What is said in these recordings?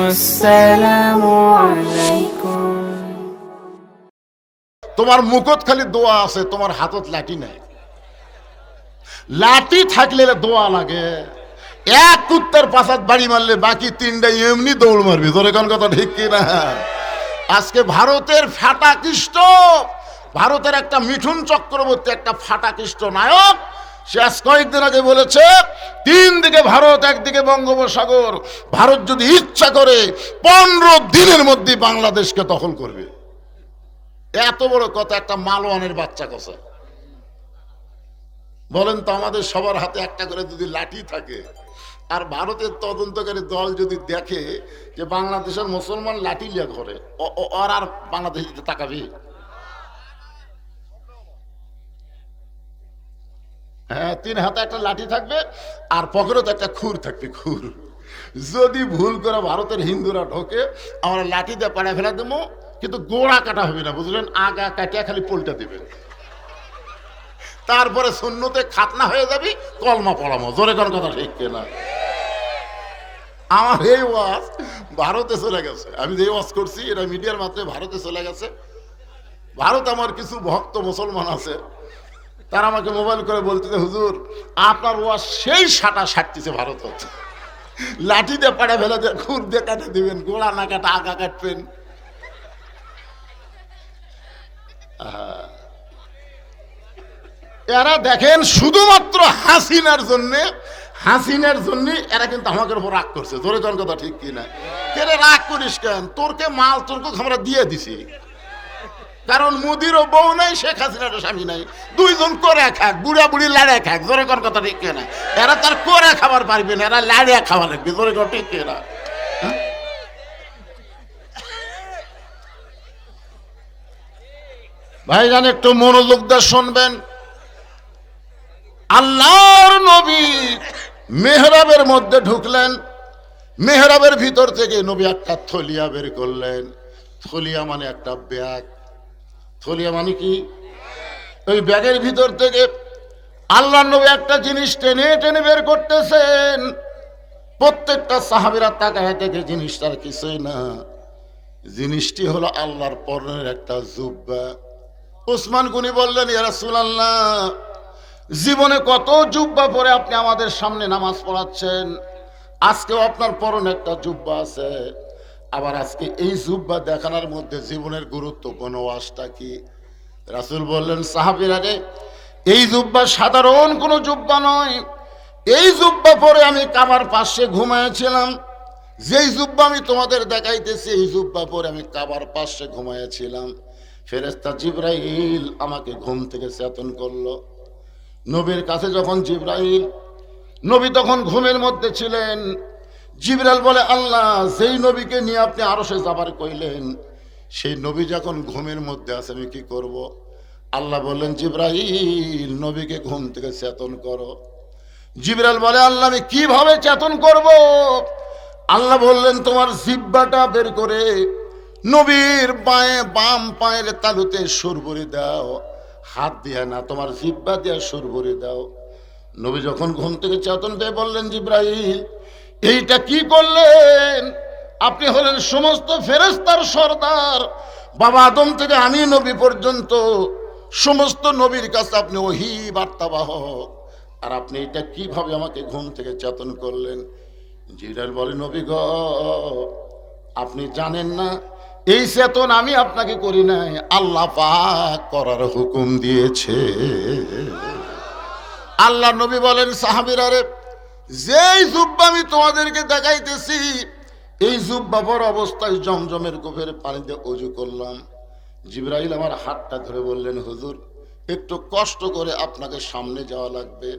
আসসালামু আলাইকুম। তোমার মুখত খালি দোয়া আছে, তোমার হাতত লাঠি নাই। লাঠি থাকলে দোয়া লাগে। এক কুত্তার পাছাত বাড়ি মারলে বাকি তিনটা এমনি দৌড় মারবি। তোর এখন কথা ঠিক কিনা? আজকে ভারতের ফাটাকৃষ্ট, ভারতের একটা মিঠুন চক্রবর্তী, একটা ফাটাকৃষ্ট নায়ক, সে আজ কয়েকদিন আগে বলেছে তিন দিকে ভারত, একদিকে বঙ্গোপসাগর, ভারত যদি ইচ্ছা করে 15 দিনের মধ্যে বাংলাদেশকে দখল করবে। এত বড় কথা একটা মালওয়ানের বাচ্চা কথা। বলেন তো, আমাদের সবার হাতে একটা করে যদি লাঠি থাকে, আর ভারতের তদন্তকারী দল যদি দেখে যে বাংলাদেশের মুসলমান লাঠি লিয়া ঘরে, ওর আর বাংলাদেশ দিতে তাকাবে? হ্যাঁ, 3 হাতে একটা লাঠি থাকবে আর পকেটে একটা খুর থাকবে, খুর। যদি ভুল করে ভারতের হিন্দুরা ঢোকে, আমরা লাঠি দিয়ে পাড়া ফেলা দেবো, কিন্তু গোড়া কাটা হবে না, বুঝলেন? আগা কাটিয়া খালি পোলটা দিবেন। তারপরে সুন্নতে খাতনা হয়ে যাবি, কলমা পড়ামো। জোরে কোন কথা ঠিক কিনা? আমার এই ওয়াজ ভারতে চলে গেছে। আমি যে ওয়াজ করছি এটা মিডিয়ার মাধ্যমে ভারতে চলে গেছে। ভারত আমার কিছু ভক্ত মুসলমান আছে, তারা আমাকে মোবাইল করে বলতেছে, হুজুর আপনার ওয়াজ সেই সাটা সাটতেছে ভারত হচ্ছে। লাঠি দিয়ে পাড়া ফেলা দিয়ে খুর দিয়ে কাটে দিবেন, গোড়া না কাটা আগা কাটবেন। এরা দেখেন শুধুমাত্র হাসিনার জন্য এরা কিন্তু আমাদের উপর রাগ করছে। জোরে কোন কথা ঠিক কিনা? কেন রাগ করিস কেন? তোরকে মাল তোরকে আমরা দিয়ে দিছি, কারণ মোদিরও বউ নাই, শেখ হাসিনারও স্বামী নাই, দুইজন করে খাক, বুড়া বুড়ি লাড়িয়া খাক। জোরে কোন কথা ঠিক কিনা? এরা তার করে খাবার পারবে না, এরা লাড়িয়া খাওয়া লাগবে। জোরে কোন ঠিক কিনা? ভাইজান একটু মনোযোগ দিয়ে শুনবেন। আল্লাহর নবী মেহরাবের মধ্যে ঢুকলেন, মেহরাবের ভিতর থেকে নবী একটা থলিয়া বের করলেন। থলিয়া মানে একটা ব্যাগ। থলিয়া মানে কি? ওই ব্যাগের ভিতর থেকে আল্লাহর নবী একটা জিনিস টেনে টেনে বের করতেছেন। প্রত্যেকটা সাহাবীরা তাকায় দেখে জিনিসটার কিছুই না। জিনিসটি হলো আল্লাহর পরনের একটা জুব্বা। উসমান গনি বললেন, ইয়া রাসূলুল্লাহ, জীবনে কত জুব্বা পরে আপনি আমাদের সামনে নামাজ পড়াচ্ছেন, আজকেও আপনার পরনে একটা জুব্বা আছে, আবার আজকে এই জুব্বা দেখানোর মধ্যে জীবনের গুরুত্বপূর্ণ ওয়াজটা কি? রাসূল বললেন, সাহাবীরা রে, এই জুব্বা সাধারণ কোনো জুব্বা নয়। এই জুব্বা পরে আমি কাবার পাশে ঘুমায়েছিলাম। যেই জুব্বা আমি তোমাদের দেখাইতেছি, এই জুব্বা পরে আমি কাবার পাশে ঘুমায়েছিলাম। ফেরেশতা জিবরাইল আমাকে ঘুম থেকে চেতন করলো। নবীর কাছে যখন জিবরাইল, নবী তখন ঘুমের মধ্যে ছিলেন। জিবরাইল বলে, আল্লাহ যেই নবীকে নিয়ে আপনি আরশে যাবার কইলেন, সেই নবী যখন ঘুমের মধ্যে আছে, আমি কি করব? আল্লাহ বললেন, জিবরাইল নবীকে ঘুম থেকে চেতন করো। জিবরাইল বলে, আল্লাহ আমি কিভাবে চেতন করব? আল্লাহ বললেন, তোমার জিহ্বাটা বের করে নবীর বাম পায়ের তালুতে সুর ভরে দাও। হাত দিয়া না, তোমার জিহ্বা দিয়া সুর ভরে দাও। নবী যখন ঘুম থেকে চেতন পেয়ে বললেন, জিবরাইল এইটা কি করলেন? আপনি হলেন সমস্ত ফেরেশতার সর্দার, বাবা আদম থেকে আমি নবী পর্যন্ত সমস্ত নবীর কাছে আপনি ওহী বার্তাবাহক, আর আপনি এটা কিভাবে আমাকে ঘুম থেকে চেতন করলেন? জিবরাইল বলে, নবী গো, আপনি জানেন না, এই চেতন আমি আপনাকে করি নাই, আল্লাহ পাক করার হুকুম দিয়েছে। আল্লাহ নবী বলেন, সাহাবীরা রে, যেই জুব্বা আমি তোমাদেরকে দেখাইতেছি, এই জুব্বা পর অবস্থায় জমজমের কূপের পানিতে ওযু করলাম। জিবরাইল আমার হাতটা ধরে বললেন, হুজুর একটু কষ্ট করে আপনাকে সামনে যাওয়া লাগবে।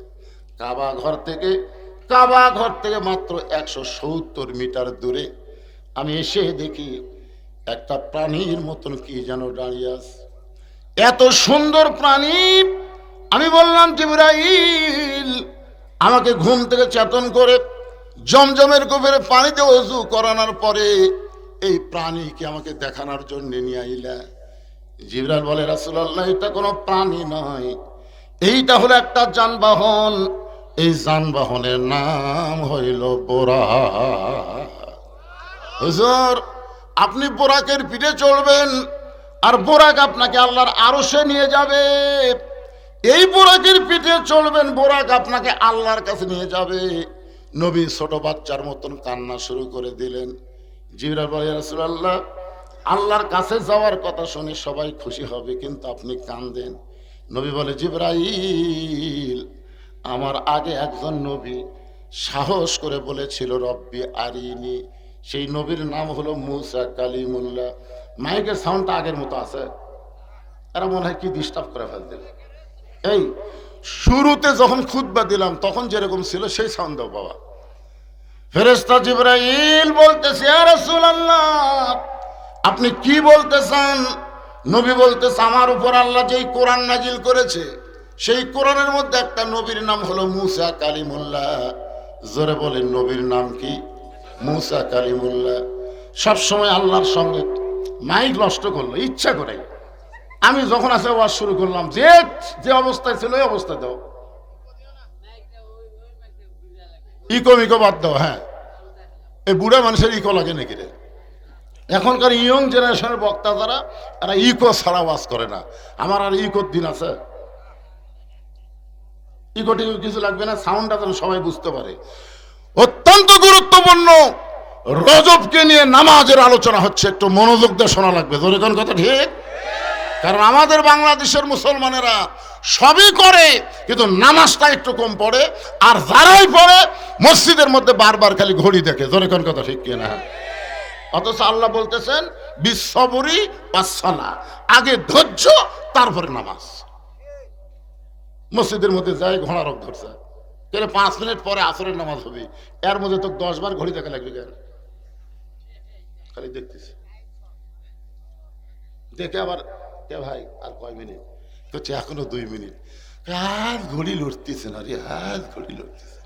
কাবা ঘর থেকে মাত্র 170 মিটার দূরে আমি এসে দেখি একটা প্রাণীর মতন কি যেন দাঁড়িয়ে আছে। এত সুন্দর প্রাণী। আমি বললাম, জিবরাইল আমাকে ঘুম থেকে চেতন করে জমজমের কূপের পানিতে ওযু করানোর পরে এই প্রাণীকে আমাকে দেখানোর জন্য নিয়ে আইলা। জিবরাইল বলে, রাসূলুল্লাহ এটা কোনো প্রাণী নয়, এইটা হলো একটা যানবাহন। এই যানবাহনের নাম হইল বোরাক। হুজুর আপনি বোরাকের পিঠে চড়বেন আর বোরাক আপনাকে আল্লাহর আরশে নিয়ে যাবে। এই বোরাকের পিঠে চলবেন, বোরাক আপনাকে আল্লাহর কাছে নিয়ে যাবে। নবী ছোট বাচ্চার মতন কান্না শুরু করে দিলেন। জিবরাইল বলে, ইয়া রাসূলুল্লাহ, আল্লাহর কাছে যাওয়ার কথা শুনে সবাই খুশি হবে, কিন্তু আপনি কাঁদেন। নবী বলে, জিবরাইল, আমার আগে একজন নবী সাহস করে বলেছিল রব্বি আরিনি। সেই নবীর নাম হলো মুসা কালিমুল্লাহ। মাইকের সাউন্ডটা আগের মতো আছে, এরা মনে হয় কি ডিস্টার্ব করে ফেলতে। এই শুরুতে যখন খুতবা দিলাম তখন যেরকম ছিল সেই সাউন্ড দাও বাবা। ফেরেশতা জিবরাইল বলতেছে, ইয়া রাসূলুল্লাহ, আপনি কি বলতেছেন? নবী বলতেছে, আমার উপর আল্লাহ যেই কোরআন নাজিল করেছে সেই কোরআনের মধ্যে একটা নবীর নাম হলো মুসা কালিমুল্লাহ। জোরে বলেন, নবীর নাম কি? মুসা কালিমুল্লাহ। সবসময় আল্লাহর সঙ্গে মাইক নষ্ট করলো ইচ্ছা করে। আমি যখন আছে ওয়াজ শুরু করলাম, যে যে অবস্থায় ছিল ওই অবস্থায় দাও, ইকো মিকো বাদ দাও। হ্যাঁ, এই বুড়া মানুষের ইকো লাগে নাকি রে? এখনকার ইয়ং জেনারেশনের বক্তা যারা, এরা ইকো ছাড়া ওয়াজ করে না। আমার আর ইকোর দিন আছে? ইকো টিকো কিছু লাগবে না, সাউন্ডটা যেন সবাই বুঝতে পারে। অত্যন্ত গুরুত্বপূর্ণ রজবকে নিয়ে নামাজের আলোচনা হচ্ছে, একটু মনোযোগ দিয়ে শোনা লাগবে। জোরে কোন কথা ঠিক? কারণ আমাদের বাংলাদেশের মুসলমানেরা সবই করে, কিন্তু নামাজটা একটু কম পড়ে। আর যারাই পড়ে মসজিদের মধ্যে বারবার খালি ঘড়ি দেখে। জোরে কোন কথা ঠিক কিনা? অথচ আল্লাহ বলতেছেন বিশ্ববরি পাঁচসালা, আগে ধৈর্য তারপরে নামাজ। মসজিদের মধ্যে যাই ঘোড়া রোগ ধরছে, 5 মিনিট পরে আসরের নামাজ হবে, এর মধ্যে তো 10 বার ঘড়ি দেখা লাগবে কেন? খালি দেখতেছি, দেখে আবার কে ভাই আর কয় মিনিট? হচ্ছে এখনো 2 মিনিট। হাত ঘড়ি লড়তেছে না রে, হাত ঘড়ি লড়তেছে।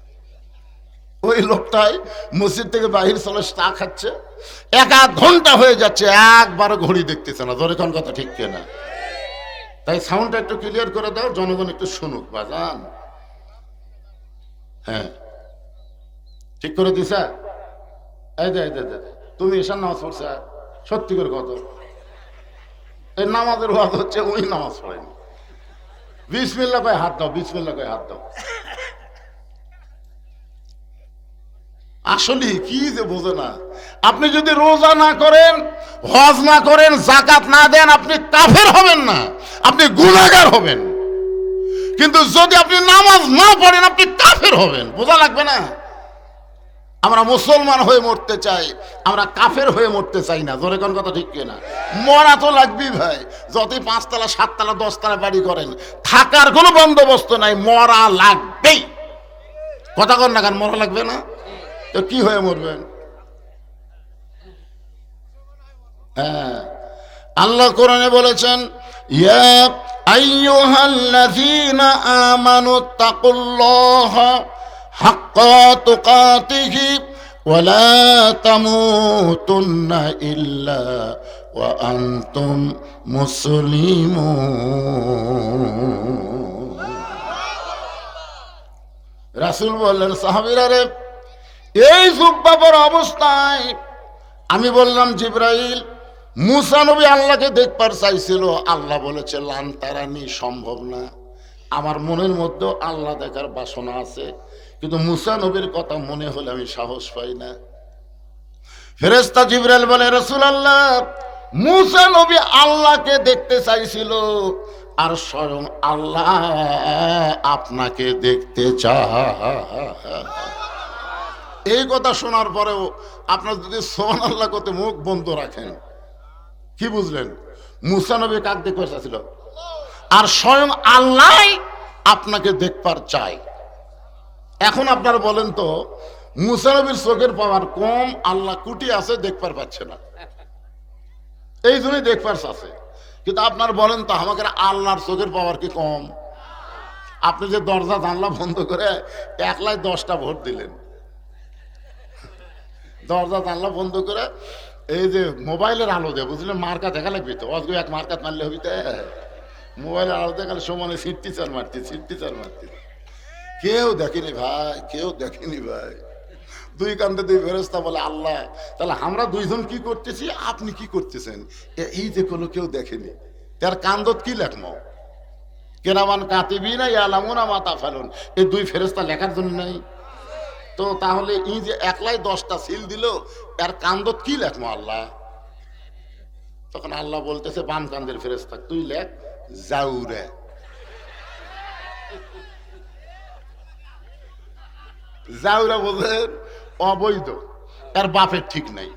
ওই লোকটাই মসজিদ থেকে বাহির চলে চা খাচ্ছে, 1-1 ঘন্টা হয়ে যাচ্ছে, একবারও ঘড়ি দেখতেছে না। ধরে কোন কথা ঠিক কিনা? তাই সাউন্ডটা একটু ক্লিয়ার করে দাও, জনগণ একটু শুনুক বাজান। হ্যাঁ, ঠিক করে দিছা? এই দে তুমি এসার নামাজ পড়ছে? সত্যি করে কত? এই নামাজের ওয়াজ হচ্ছে, ওই নামাজ পড়েনি। বিসমিল্লাহ কয় হাত দাও, বিসমিল্লাহ কয় হাত দাও। আসলে কি যে বোঝে না। আপনি যদি রোজা না করেন, হজ না করেন, যাকাত না দেন, আপনি কাফের হবেন না, আপনি গুনাহগার হবেন। কিন্তু যদি আপনি নামাজ না পড়েন, আপনি কাফের হবেন। বোঝা লাগবে না? আমরা মুসলমান হয়ে মরতে চাই, আমরা কাফের হয়ে মরতে চাই না। জোরে কোন কথা ঠিক কিনা? মরা তো লাগবেই ভাই। যতই 5 তলা 7 তলা 10 তলা বাড়ি করেন, থাকার কোনো বন্দোবস্ত নাই, মরা লাগবেই। কথা কন না কেন? মরা লাগবে না তো কি হয়ে মরবেন? হ্যাঁ, আল্লাহ কোরআনে বলেছেন, ইয়া আইয়ুহাল্লাযীনা আমানু তাকুল্লাহা হাক্কা তুকাতিহি ওয়া লা তামুতুন্না ইল্লা ওয়া আনতুম মুসলিমুন। রাসূল বললেন, সাহাবীরা রে, এই জুব্বাপর অবস্থায় আমি বললাম, জিবরাইল, মুসা নবী আল্লাহকে দেখবার চাইছিল। আল্লাহ বলেছে, লান তারানি, সম্ভব না। আমার মনের মধ্যে আল্লাহ দেখার বাসনা আছে, কিন্তু মুসা নবীর কথা মনে হলে আমি সাহস পাই না। ফেরেশতা জিবরাইল বলে, রাসূলুল্লাহ, মুসা নবী আল্লাহকে দেখতে চাইছিল, আর স্বয়ং আল্লাহ আপনাকে দেখতে চায়। এই কথা শোনার পরেও আপনার যদি সুবহানাল্লাহ করতে মুখ বন্ধ রাখেন, কি বুঝলেন? মুসা নবী কাক দেখতে চাইছিল, আর স্বয়ং আল্লাহ আপনাকে দেখবার চাই। এখন আপনারা বলেন তো, মুসা নবীর চোখের পাওয়ার কম, আল্লাহ কুটি আছে, দেখবার পাচ্ছে না, এই জন্যই দেখবার আছে। কিন্তু আপনার বলেন তো, আমাকে আল্লাহর চোখের পাওয়ার কি কম? আপনি যে দরজা জানলা বন্ধ করে একলাই 10টা ভোট দিলেন, দরজা জানলা বন্ধ করে, এই যে মোবাইলের আলো দেয়, বুঝলেন, মার্কা দেখা লাগবে তো, অজগো এক মার্কাত মারলে হবি তো। মোবাইলের আলো দেখালে সমানে সিটটি চার মারতে, কেউ দেখেনি ভাই, কেউ দেখেনি ভাই। দুই কান্দে দুই ফেরেশতা বলে আল্লাহ তাহলে আমরা দুইজন কি করতেছি, আপনি কি করতেছেন, এই যে কোনো কেউ দেখেনি, তার কান্দত কি লেখমো? কেরামান কাতিবিনা ইয়ালামুনা মা তাফালুন, এই দুই ফেরেশতা লেখার জন্য নাই তো? তাহলে এই যে একলাই 10টা সিল দিল, এর কান্দত কি লেখমো আল্লাহ? তখন আল্লাহ বলতেছে বাম কান্দের ফেরেশতা তুই লেখ জাউরে। জাউরা বলেন অবৈধ, এর বাপের ঠিক নাই।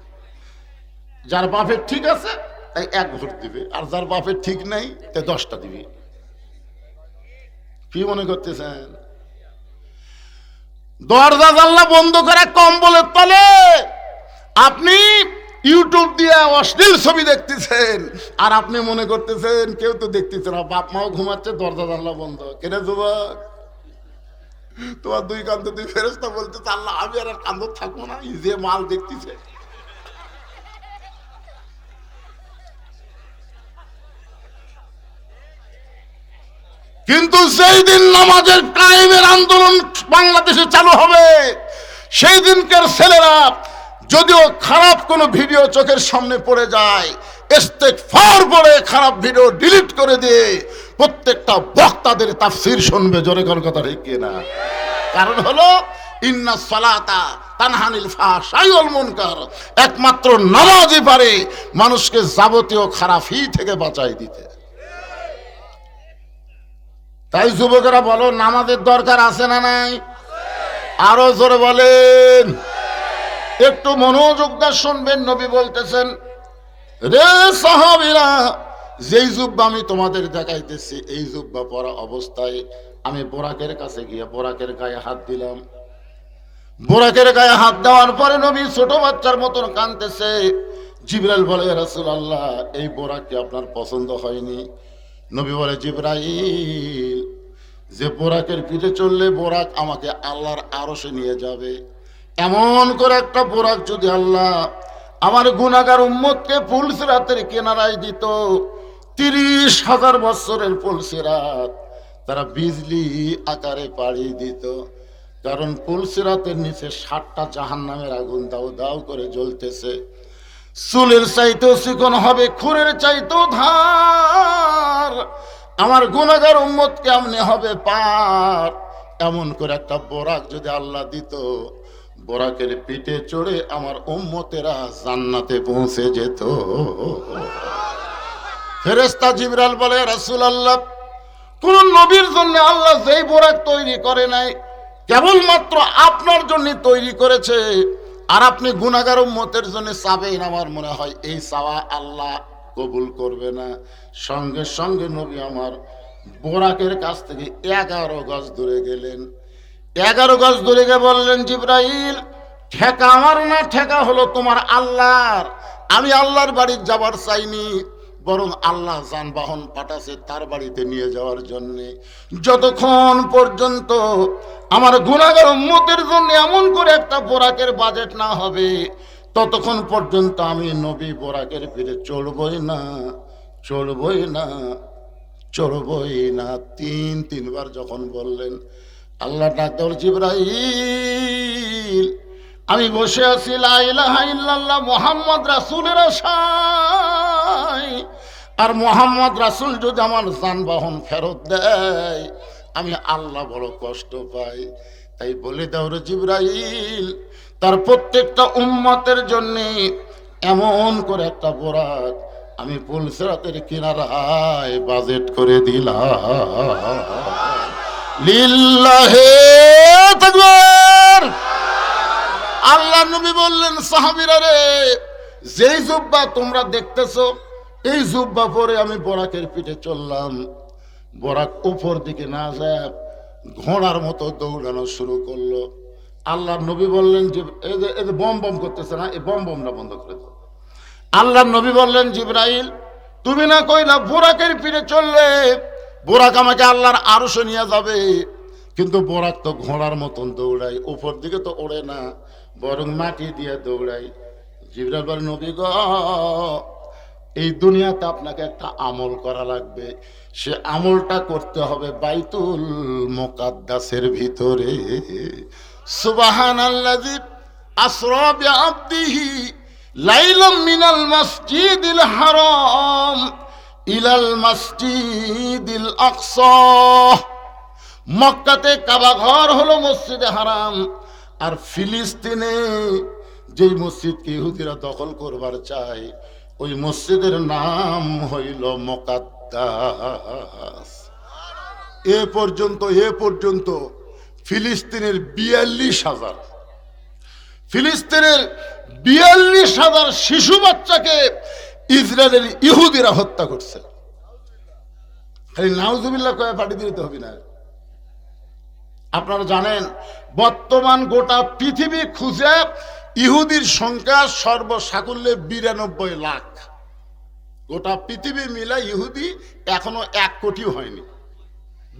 যার বাপের ঠিক আছে তাই 1 ভোট দিবে, আর যার বাপের ঠিক নাই তাই 10টা দিবে। কি মনে করতেছেন? দরজা জানলা বন্ধ করে কম্বলের তলে আপনি ইউটিউব দিয়ে অশ্লীল ছবি দেখতেছেন, আর আপনি মনে করতেছেন কেউ তো দেখতেছে না, বাপ মাও ঘুমাচ্ছে, দরজা জানলা বন্ধ। কেন যুবক, তোমার দুই কান্দে দুই ফেরেশতা বলতেছে আল্লাহ আমি আর কান্দ থাকবো না, যে মাল দেখতেছে। কিন্তু যেই দিন নামাজের কায়েমের আন্দোলন বাংলাদেশে চালু হবে, সেই দিনকার ছেলেরা যদিও খারাপ কোনো ভিডিও চোখের সামনে পড়ে যায়, ইস্তেগফার পড়ে খারাপ ভিডিও ডিলিট করে দিয়ে প্রত্যেকটা বক্তাদের তাফসীর শুনবে। জোরে কোন কথা ঠিক কিনা? কারণ হলো ইন্না সালাতা তানহানিল ফাহশাই ওয়াল মুনকার, একমাত্র নামাজই পারে মানুষকে যাবতীয় খারাপি থেকে বাঁচাই দিতে। তাই যুবকেরা বলো নামাজের দরকার আছে না নাই? আরো জোরে বলেন। একটু মনোযোগ দিয়ে শুনবেন। নবী বলতেছেন রে সাহাবীরা, যেই জুব্বা আমি তোমাদের দেখাইতেছি এই জুব্বা পরা অবস্থায় আমি বোরাকের কাছে গিয়ে বোরাকের গায়ে হাত দিলাম। বোরাকের গায়ে হাত দেওয়ার পরে নবী ছোট বাচ্চার মতন কাঁদতেছে। জিবরাইল বলে রাসূলুল্লাহ এই বোরাক কি আপনার পছন্দ হয়নি? নবী বলে জিবরাইল, যে বোরাকের পিঠে চললে বোরাক আমাকে আল্লাহর আরশে নিয়ে যাবে, এমন করে একটা বোরাক যদি আল্লাহ আমার গুনাহগার উম্মতকে পুলসিরাতের কিনারায় দিত, 30,000 বছরের পুলসিরাত তারা বিজলি আকারে পাড়ি দিত। কারণ পুলসিরাতের নিচে 7টা জাহান্নামের আগুন দাও দাও করে জ্বলতেছে। চুলের চাইতেও চিকন হবে, খুরের চাইতেও ধার। আমার গুনাহগার উম্মত কেমনে হবে পার? এমন করে একটা বোরাক যদি আল্লাহ দিত, বোরাকের পিঠে চড়ে আমার উম্মতেরা জান্নাতে পৌঁছে যেত। ফেরেশতা জিবরাইল বলে রাসূলুল্লাহ, কোন নবীর জন্য আল্লাহ যেই বোরাক তৈরি করে নাই, কেবলমাত্র আপনার জন্য তৈরি করেছে। আর আপনি গুনাহগার উম্মতের জন্য চাবেন, আমার মনে হয় এই চাওয়া আল্লাহ কবুল করবে না। সঙ্গে সঙ্গে নবী আমার বোরাকের কাছ থেকে 11 গজ দূরে গেলেন। 11 গজ দূরে গিয়ে বললেন জিবরাইল, ঠেকা আমার না, ঠেকা হলো তোমার আল্লাহর। আমি আল্লাহর বাড়ি যাবার চাইনি, বরং আল্লাহ যানবাহন পাঠাছে তার বাড়িতে নিয়ে যাওয়ার জন্য। যতক্ষণ পর্যন্ত আমার গুনাহগার উম্মতের জন্য এমন করে একটা বোরাকের বাজেট না হবে, ততক্ষণ পর্যন্ত আমি নবী বোরাকের পিঠে চড়বই না, চড়বই না, চড়বই না। 3বার যখন বললেন, আল্লাহ ডাকতে বলে জিবরাইল, আমি বসে আছি লা ইলাহা ইল্লাল্লাহ মুহাম্মদ রাসূলের আশায়, আর মুহাম্মদ রাসূল যদি আমার যানবাহন ফেরত দেয় আমি আল্লাহ বড় কষ্ট পাই। তাই বলে দাও রে জিবরাইল, তার প্রত্যেকটা উম্মতের জন্য এমন করে একটা বোরাক আমি পুলসিরাতের কিনারায় বাজেট করে দিলাম। লিল্লাহে তাকবীর। আল্লাহ নবী বললেন সাহাবীরা রে, যেই জুব্বা তোমরা দেখতেছো এই জুব্বা পরে আমি বোরাকের পিঠে চললাম। বোরাক উপর দিকে না যায় ঘোড়ার মতো দৌড়ানো শুরু করলো। আল্লাহ নবী বললেন যে এই যে বম বম করতেছে না, এই বম বমটা বন্ধ করে দাও। আল্লাহ নবী বললেন জিবরাইল, তুমি না কইলা বোরাকের পিঠে চললে বোরাক আমাকে আল্লাহর আরশে নিয়ে যাবে, কিন্তু বোরাক তো ঘোড়ার মতন দৌড়ায়, উপর দিকে তো ওড়ে না, বরং মাটি দিয়ে দৌড়ায়। জিবরাইল বলে নবী গো, এই দুনিয়াতে আপনাকে একটা আমল করা লাগবে, সে আমলটা করতে হবে বাইতুল মুকাদ্দাসের ভিতরে। সুবহানাল্লাযী আসরা বিআবদিহি লাইলাম মিনাল মাসজিদিল হারাম ইলাল মাসজিদিল আকসা। মক্কাতে কাবা ঘর হলো মসজিদে হারাম, আর ফিলিস্তিনে যেই মসজিদকে ইহুদিরা দখল করবার চায় ওই মসজিদের নাম হইল মুকাদ্দাস। এ পর্যন্ত ফিলিস্তিনের 42,000 শিশু বাচ্চাকে ইসরায়েলের ইহুদিরা হত্যা করছে। খালি নাউজুবিল্লাহ কয়ে পাঠিয়ে দিতে হবে না। আপনারা জানেন বর্তমান গোটা পৃথিবী খুঁজে ইহুদির সংখ্যা সর্বসাকুল্যে 92 লাখ। গোটা পৃথিবী মিলে ইহুদি এখনো 1 কোটিও হয়নি,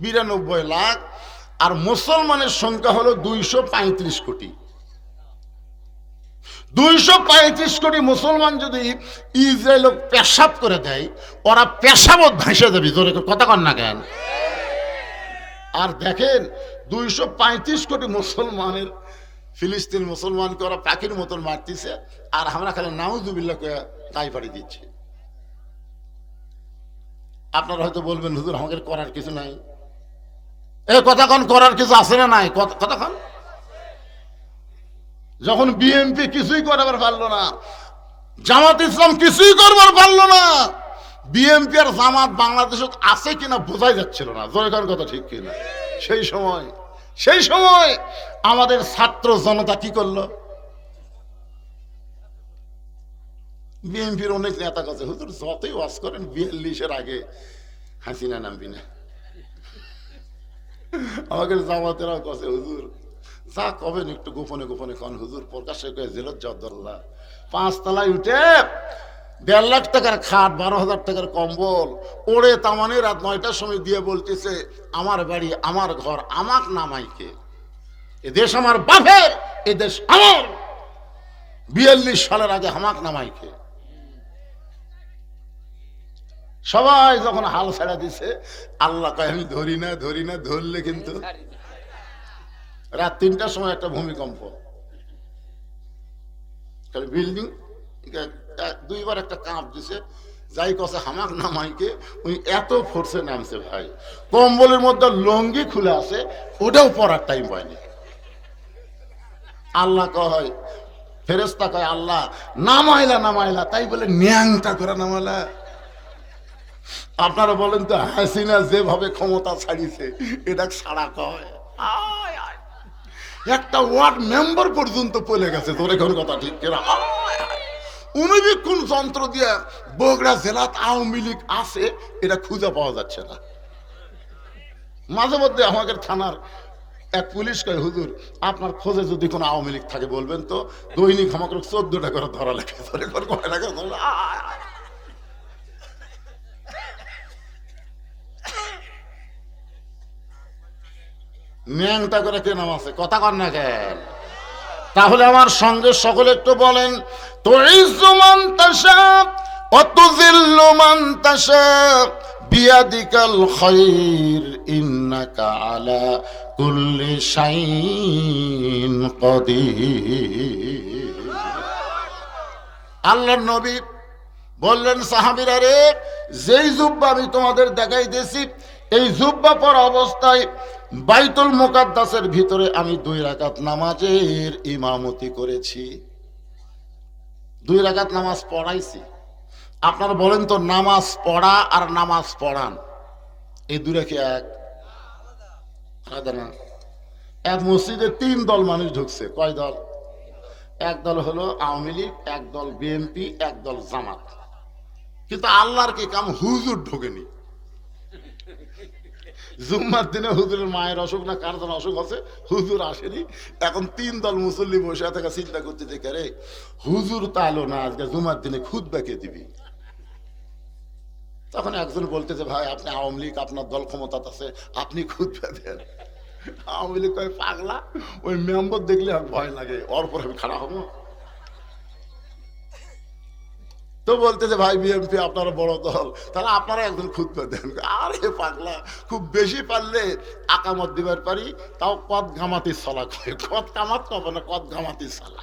92 লাখ। আর মুসলমানের সংখ্যা হলো 235 কোটি। 235 কোটি মুসলমান যদি ইসরায়েল পেশাব করে দেয়, ওরা পেশাবত ভাসে যাবে। জোরে কথা কন না কেন? আর দেখেন 235 কোটি মুসলমানের ফিলিস্তিন মুসলমানকে ওরা পাখির মতন মারতেছে, আর আমরা খালি নাউজুবিল্লাহ কয়ে তাই পাড়ি দিচ্ছি। আপনারা হয়তো বলবেন হুজুর আমাদের করার কিছু নাই। এ কতক্ষণ করার কিছু আছে না নাই? কতক্ষণ যখন বিএনপি কিছুই করবার পারলো না, জামাত ইসলাম কিছুই করবার পারলো না, বিএনপি আর জামাত বাংলাদেশে আছে কিনা বোঝাই যাচ্ছিল না। জোরের কথা ঠিক কিনা? সেই সময় আমাদের ছাত্র জনতা কি করলো? বিএনপির অনেক নেতা কাছে হুজুর যতই ওয়াজ করেন 42-এর আগে হাসিনা নামবি না। আমাকে জামাতেরাও কাছে হুজুর যা কবেন একটু গোপনে গোপনে কন হুজুর, প্রকাশ্যে কয়ে জেলত জদ্দল্লা 5 তলায় উঠে 1.5 লাখ টাকার খাট, 12,000 টাকার কম্বল ওড়ে তামানে রাত 9টার সময় দিয়ে বলতেছে আমার বাড়ি আমার ঘর আমাক নামাইকে, এ দেশ আমার বাপের, এ দেশ আমার। 42 সালের আগে হামাক নামাইকে। সবাই যখন হাল ছাড়া দিছে, আল্লাহ কয় আমি ধরি না, ধরলে কিন্তু রাত 3টার সময় একটা ভূমিকম্প, বিল্ডিং 2বার একটা কাঁপ দিছে। যাই কছে হামাক নামাইকে, ওই এত ফোর্সে নামছে ভাই, কম্বলের মধ্যে লঙ্গি খুলে আছে, ওটাও পরার টাইম পায়নি। আল্লাহ কয়, ফেরেশতা কয় আল্লাহ নামাইলা, তাই বলে ন্যাংটা করে নামাইলা। আপনারা বলেন তো হাসিনা যেভাবে ক্ষমতা ছাড়িছে এটা ছাড়া কয়? একটা ওয়ার্ড মেম্বার পর্যন্ত পড়ে গেছে। তোর এখন কথা ঠিক কিনা? অনুবীক্ষণ যন্ত্র দিয়ে বগুড়া জেলাত আওয়ামী লীগ আছে এটা খুঁজে পাওয়া যাচ্ছে না। মাঝে মধ্যে আমাদের থানার এক পুলিশ কয় হুজুর আপনার খোঁজে যদি কোনো আওয়ামী লীগ থাকে বলবেন তো, দৈনিক আমাকে 14টা করে ধরা লেগে ন্যাংটা করে কে নাম আছে? কথা কন না কেন? তাহলে আমার সঙ্গে সকলে একটু বলেন, তুইজ্জু মান তাশা ওয়া তুযিল্লু মান তাশা বিয়াদিকাল খায়র ইন্নাকা আলা কুল্লি শাইইন কাদির। আল্লাহর নবী বললেন সাহাবীরা রে, যেই জুব্বা আমি তোমাদের দেখাইতেছি এই জুব্বা পরা অবস্থায় বাইতুল মুকাদ্দাসের ভিতরে আমি 2 রাকাত নামাজের ইমামতি করেছি, 2 রাকাত নামাজ পড়াইছি। আপনারা বলেন তো নামাজ পড়া আর নামাজ পড়ান এই দুটো কি এক? আলাদা না। এক মসজিদে 3 দল মানুষ ঢুকছে। কয় দল? এক দল হলো আওয়ামী লীগ, এক দল বিএনপি, এক দল জামাত। কিন্তু আল্লাহর কি কাম, হুজুর ঢোকেনি। জুম্মার দিনে হুজুরের মায়ের অসুখ না কার যেন অসুখ আছে, হুজুর আসেনি। এখন 3 দল মুসল্লি বসে থাকা চিন্তা করতে দেখে রে হুজুর তো আলো না, আজকে জুম্মার দিনে খুতবা কে দিবি? তখন একজন বলতেছে ভাই আপনি আওয়ামী লীগ, আপনার দল ক্ষমতা আছে, আপনি খুতবা দেন। আওয়ামী লীগ কয় পাগলা, ওই মেম্বার দেখলে আর ভয় লাগে, ওর পর আমি খারাপ হবো। তো বলতেছে ভাই বিএনপি আপনারা বড় দল, তাহলে আপনারা একজন খুতবা দেন। আরে পাগলা, খুব বেশি পারলে আকামত দিবার পারি, তাও কদ গামাতি সালা কয়, কদ কামাত কব না, কদ গামাতি সালা।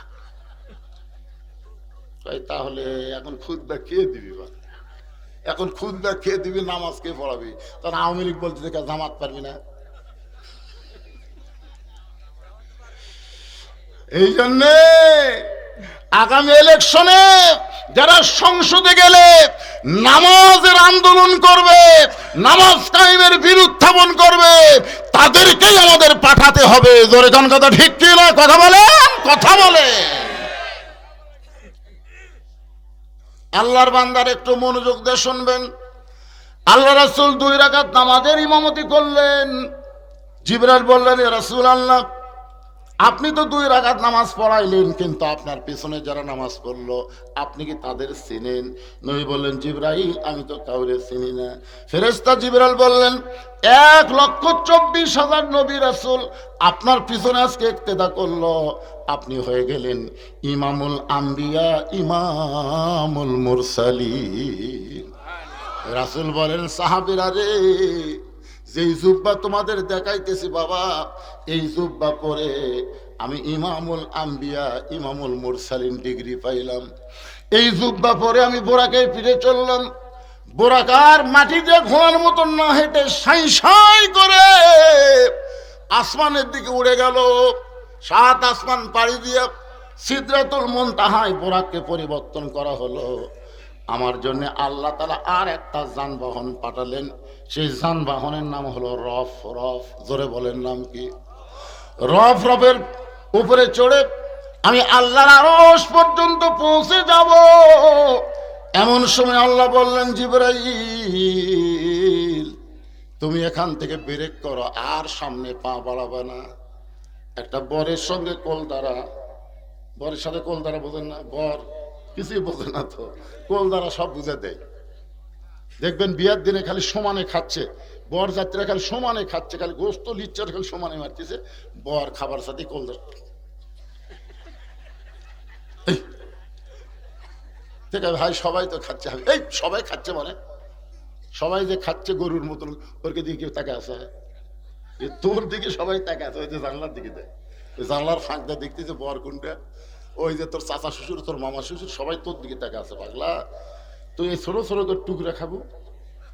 তাহলে এখন খুদবা খেয়ে দিবি, এখন খুদবা খেয়ে দিবি, নামাজ কে পড়াবি? তখন আওয়ামী লীগ বলতে জামাত পারবি না। এই জন্যে আগামী ইলেকশনে যারা সংসদে গেলে নামাজের আন্দোলন করবে, নামাজ কায়েমের বিরুদ্ধাপন করবে, তাদেরকেই আমাদের পাঠাতে হবে। জোরে কোন কথা ঠিক কি না? কথা বলেন, কথা বলে। আল্লাহর বান্দার একটু মনোযোগ দিয়ে শুনবেন। আল্লাহ রাসূল 2 রাকাত নামাজের ইমামতি করলেন। জিবরাইল বললেন, ইয়া রাসূলুল্লাহ, আপনি তো 2 রাকাত নামাজ পড়াইলেন, কিন্তু আপনার পিছনে যারা নামাজ পড়লো আপনি কি তাদের চিনেন? নবী বললেন, জিবরাইল, আমি তো কাউরে চিনি না। ফেরেশতা জিবরাইল বললেন, 1,24,000 নবী রাসূল আপনার পিছনে আজকে ইক্তেদা করলো, আপনি হয়ে গেলেন ইমামুল আম্বিয়া, ইমামুল মুরসালিন। রাসূল বলেন, সাহাবীরা রে, যেই জুব্বা তোমাদের দেখাইতেছি বাবা, এই জুব্বা পরে আমি ইমামুল আম্বিয়া, ইমামুল মুরসালিন ডিগ্রি পাইলাম। এই জুব্বা পরে আমি বোরাকে ফিরে চললাম। বোরাকার মাটিতে ঘোড়ার মতন না হেঁটে সাই সাই করে আসমানের দিকে উড়ে গেল। 7 আসমান পাড়ি দিয়ে সিদরাতুল মুনতাহায় বোরাককে পরিবর্তন করা হলো। আমার জন্য আল্লাহ তাআলা আর একটা যানবাহন পাঠালেন। সেই যানবাহনের নাম হলো রফ। রফ, জোরে বলেন নাম কি? রফ। রফের উপরে চড়ে আমি আল্লাহর আরশ পর্যন্ত পৌঁছে যাব। এমন সময় আল্লাহ বললেন, জিবরাইল, তুমি এখান থেকে ব্রেক করো, আর সামনে পা বাড়াবে না। একটা বরের সঙ্গে কোল দ্বারা, বরের সাথে কোল দ্বারা বোঝেন না? বর কিছুই বোঝে না তো, কোল দ্বারা সব বুঝে দেয়। দেখবেন বিয়ার দিনে খালি সমানে খাচ্ছে, বর যাত্রীরা খালি সমানে খাচ্ছে, খালি গোস্ত লিচ্চার খালি সমানে মারতেছে, বর খাবার সাথে কোল দ্বারা। ঠিক আছে ভাই, সবাই তো খাচ্ছে, এই সবাই খাচ্ছে মানে সবাই যে খাচ্ছে গরুর মতন, ওর দিকে কেউ তাকে আসে? তোর দিকে সবাই তাকে আছে, ওই যে জানলার দিকে দেয়, ওই জানলার ফাঁকটা দেখতেছে বর কোনটা, ওই যে তোর চাচা শ্বশুর, তোর মামা শ্বশুর, সবাই তোর দিকে তাকে আছে। পাগলা, তুই এই ছোট ছোট করে টুকরা খাবো,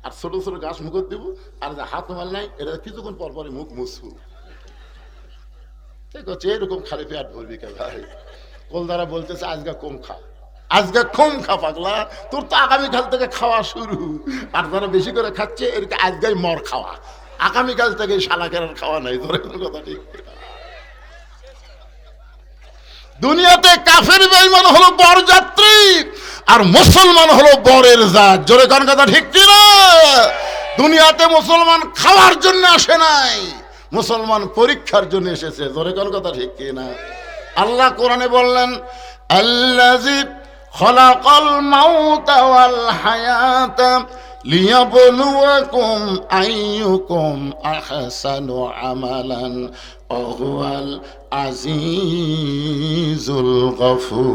আর ছোট ছোট গাছ মুখত দিব, আর যে হাত মাল নাই এটা কিছুক্ষণ পর পরে মুখ মুছবো। ঠিক আছে, এরকম খালি পেট ভরবি কে ভাই? কলদারা বলতেছে আজকে কম খা, আজকে কম খা। পাগলা, তোর তো আগামীকাল থেকে খাওয়া শুরু, আর যারা বেশি করে খাচ্ছে এরকে আজকেই মর খাওয়া, আগামীকাল থেকে শালাকের খাওয়া নাই। তোর কথা ঠিক। দুনিয়াতে কাফের বেঈমান হলো বরযাত্রী, আর মুসলমান হলো বরের জাত। জোরে কোন কথা ঠিক কি না? দুনিয়াতে মুসলমান খাওয়ার জন্য আসে নাই, মুসলমান পরীক্ষার জন্য এসেছে। জোরে কোন কথা ঠিক কি না? আল্লাহ কোরআনে বললেন, আল্লাযী খালাকাল মাউতা ওয়াল হায়াতা লিয়াবলুয়াকুম আইয়ুকুম আহসানু আমালান ওয়া হুয়াল আজিজুল গফুর।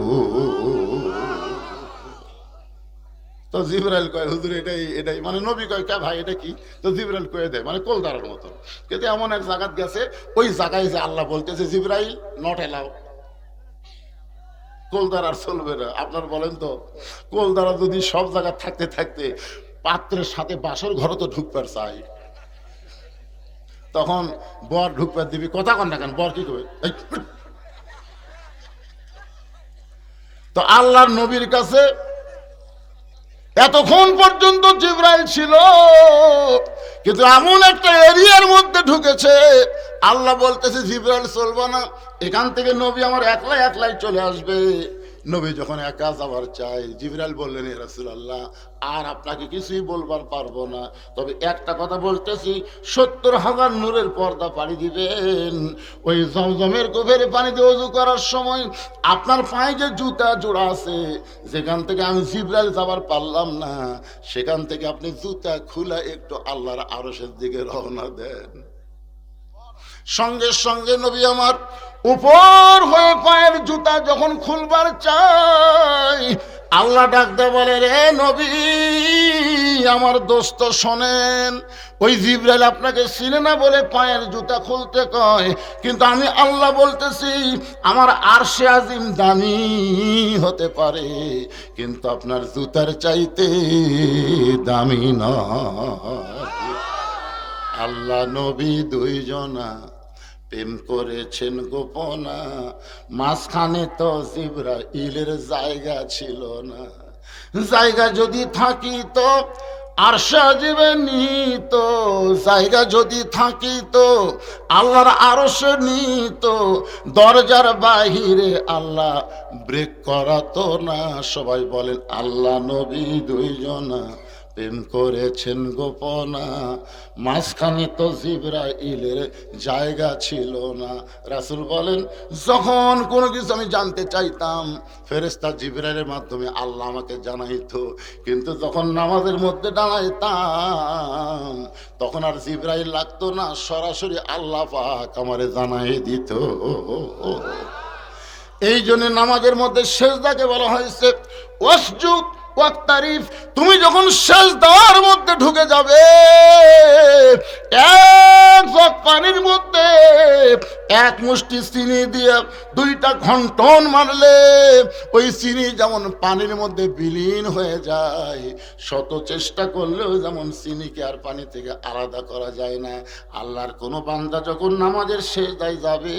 তো জিবরাইল কয়, হুজুর এটাই এটাই, মানে নবী কয় কে ভাই এটা কি? তো জিবরাইল কয়ে দেয়, মানে কোলদারার মতো। কিন্তু এমন এক জায়গাত গেছে, ওই জায়গায় যে আল্লাহ বলতেছে, জিবরাইল নট এলাও, কোলদার আর চলবে না। আপনার বলেন তো, কোলদারা যদি সব জায়গা থাকতে থাকতে পাত্রের সাথে বাসর ঘরে তো ঢুকবার চাই, তখন বর ঢুকবার দিবি, কথা কন না কেন? বর কি করবে? তো আল্লাহর নবীর কাছে এতক্ষণ পর্যন্ত জিবরাইল ছিল, কিন্তু এমন একটা এরিয়ার মধ্যে ঢুকেছে, আল্লাহ বলতেছে জিবরাইল চলবে না, এখান থেকে নবী আমার একলাই একলাই চলে আসবে। নবী যখন একা যাবার চাই, জিবরাইল বললেন, ইয়া রাসূলুল্লাহ, আর আপনাকে কিছুই বলবার পারবো না, তবে একটা কথা বলতেছি, 70,000 নূরের পর্দা পাড়ি দিবেন। ওই জমজমের কুফের পানি দিয়ে ওযু করার সময় আপনার পায়ে যে জুতা জোড়া আছে, যেখান থেকে আমি জিবরাইল যাবার পারলাম না, সেখান থেকে আপনি জুতা খুলে একটু আল্লাহর আরশের দিকে রওনা দেন। সঙ্গে সঙ্গে নবী আমার উপর হয়ে পায়ের জুতা যখন খুলবার চাই, আল্লাহ ডাকতে বলে, রে নবী আমার দোস্ত শোনেন, ওই জিবরাইল আপনাকে চিনে না বলে পায়ের জুতা খুলতে কয়, কিন্তু আমি আল্লাহ বলতেছি আমার আরশে আজিম দামি হতে পারে, কিন্তু আপনার জুতার চাইতে দামি নয়। আল্লাহ নবী দুইজনা প্রেম করেছেন গোপনা, মাঝখানে তো জিবরাইলের জায়গা ছিল না। জায়গা যদি থাকিত আরশে আজিমে নিত, জায়গা যদি থাকিত আল্লাহর আরশে নিত, দরজার বাহিরে আল্লাহ ব্রেক করাতো না। সবাই বলেন আল্লাহ নবী দুইজনা প্রেম করেছেন গোপনা, মাঝখানে তো জিবরাইলের জায়গা ছিল না। রাসূল বলেন, যখন কোনো কিছু আমি জানতে চাইতাম ফেরেশতা জিবরাইলের মাধ্যমে আল্লাহ আমাকে জানাইতো, কিন্তু যখন নামাজের মধ্যে দাঁড়াইতাম তখন আর জিবরাইল লাগতো না, সরাসরি আল্লাহ পাক আমারে জানাই দিত। এই জন্য নামাজের মধ্যে সেজদাকে বলা হয়েছে ওয়াসজুদ ওয়াক্তারিফ। তুমি যখন সেজদার মধ্যে ঢুকে যাবে, এক জগ পানির মধ্যে এক মুষ্টি চিনি দিয়ে দুইটা ঘন্টন মারলে ওই চিনি যেমন পানির মধ্যে বিলীন হয়ে যায়, শত চেষ্টা করলেও যেমন চিনিকে আর পানি থেকে আলাদা করা যায় না। আল্লাহর কোনো বান্দা যখন নামাজের সেজদায় যাবে,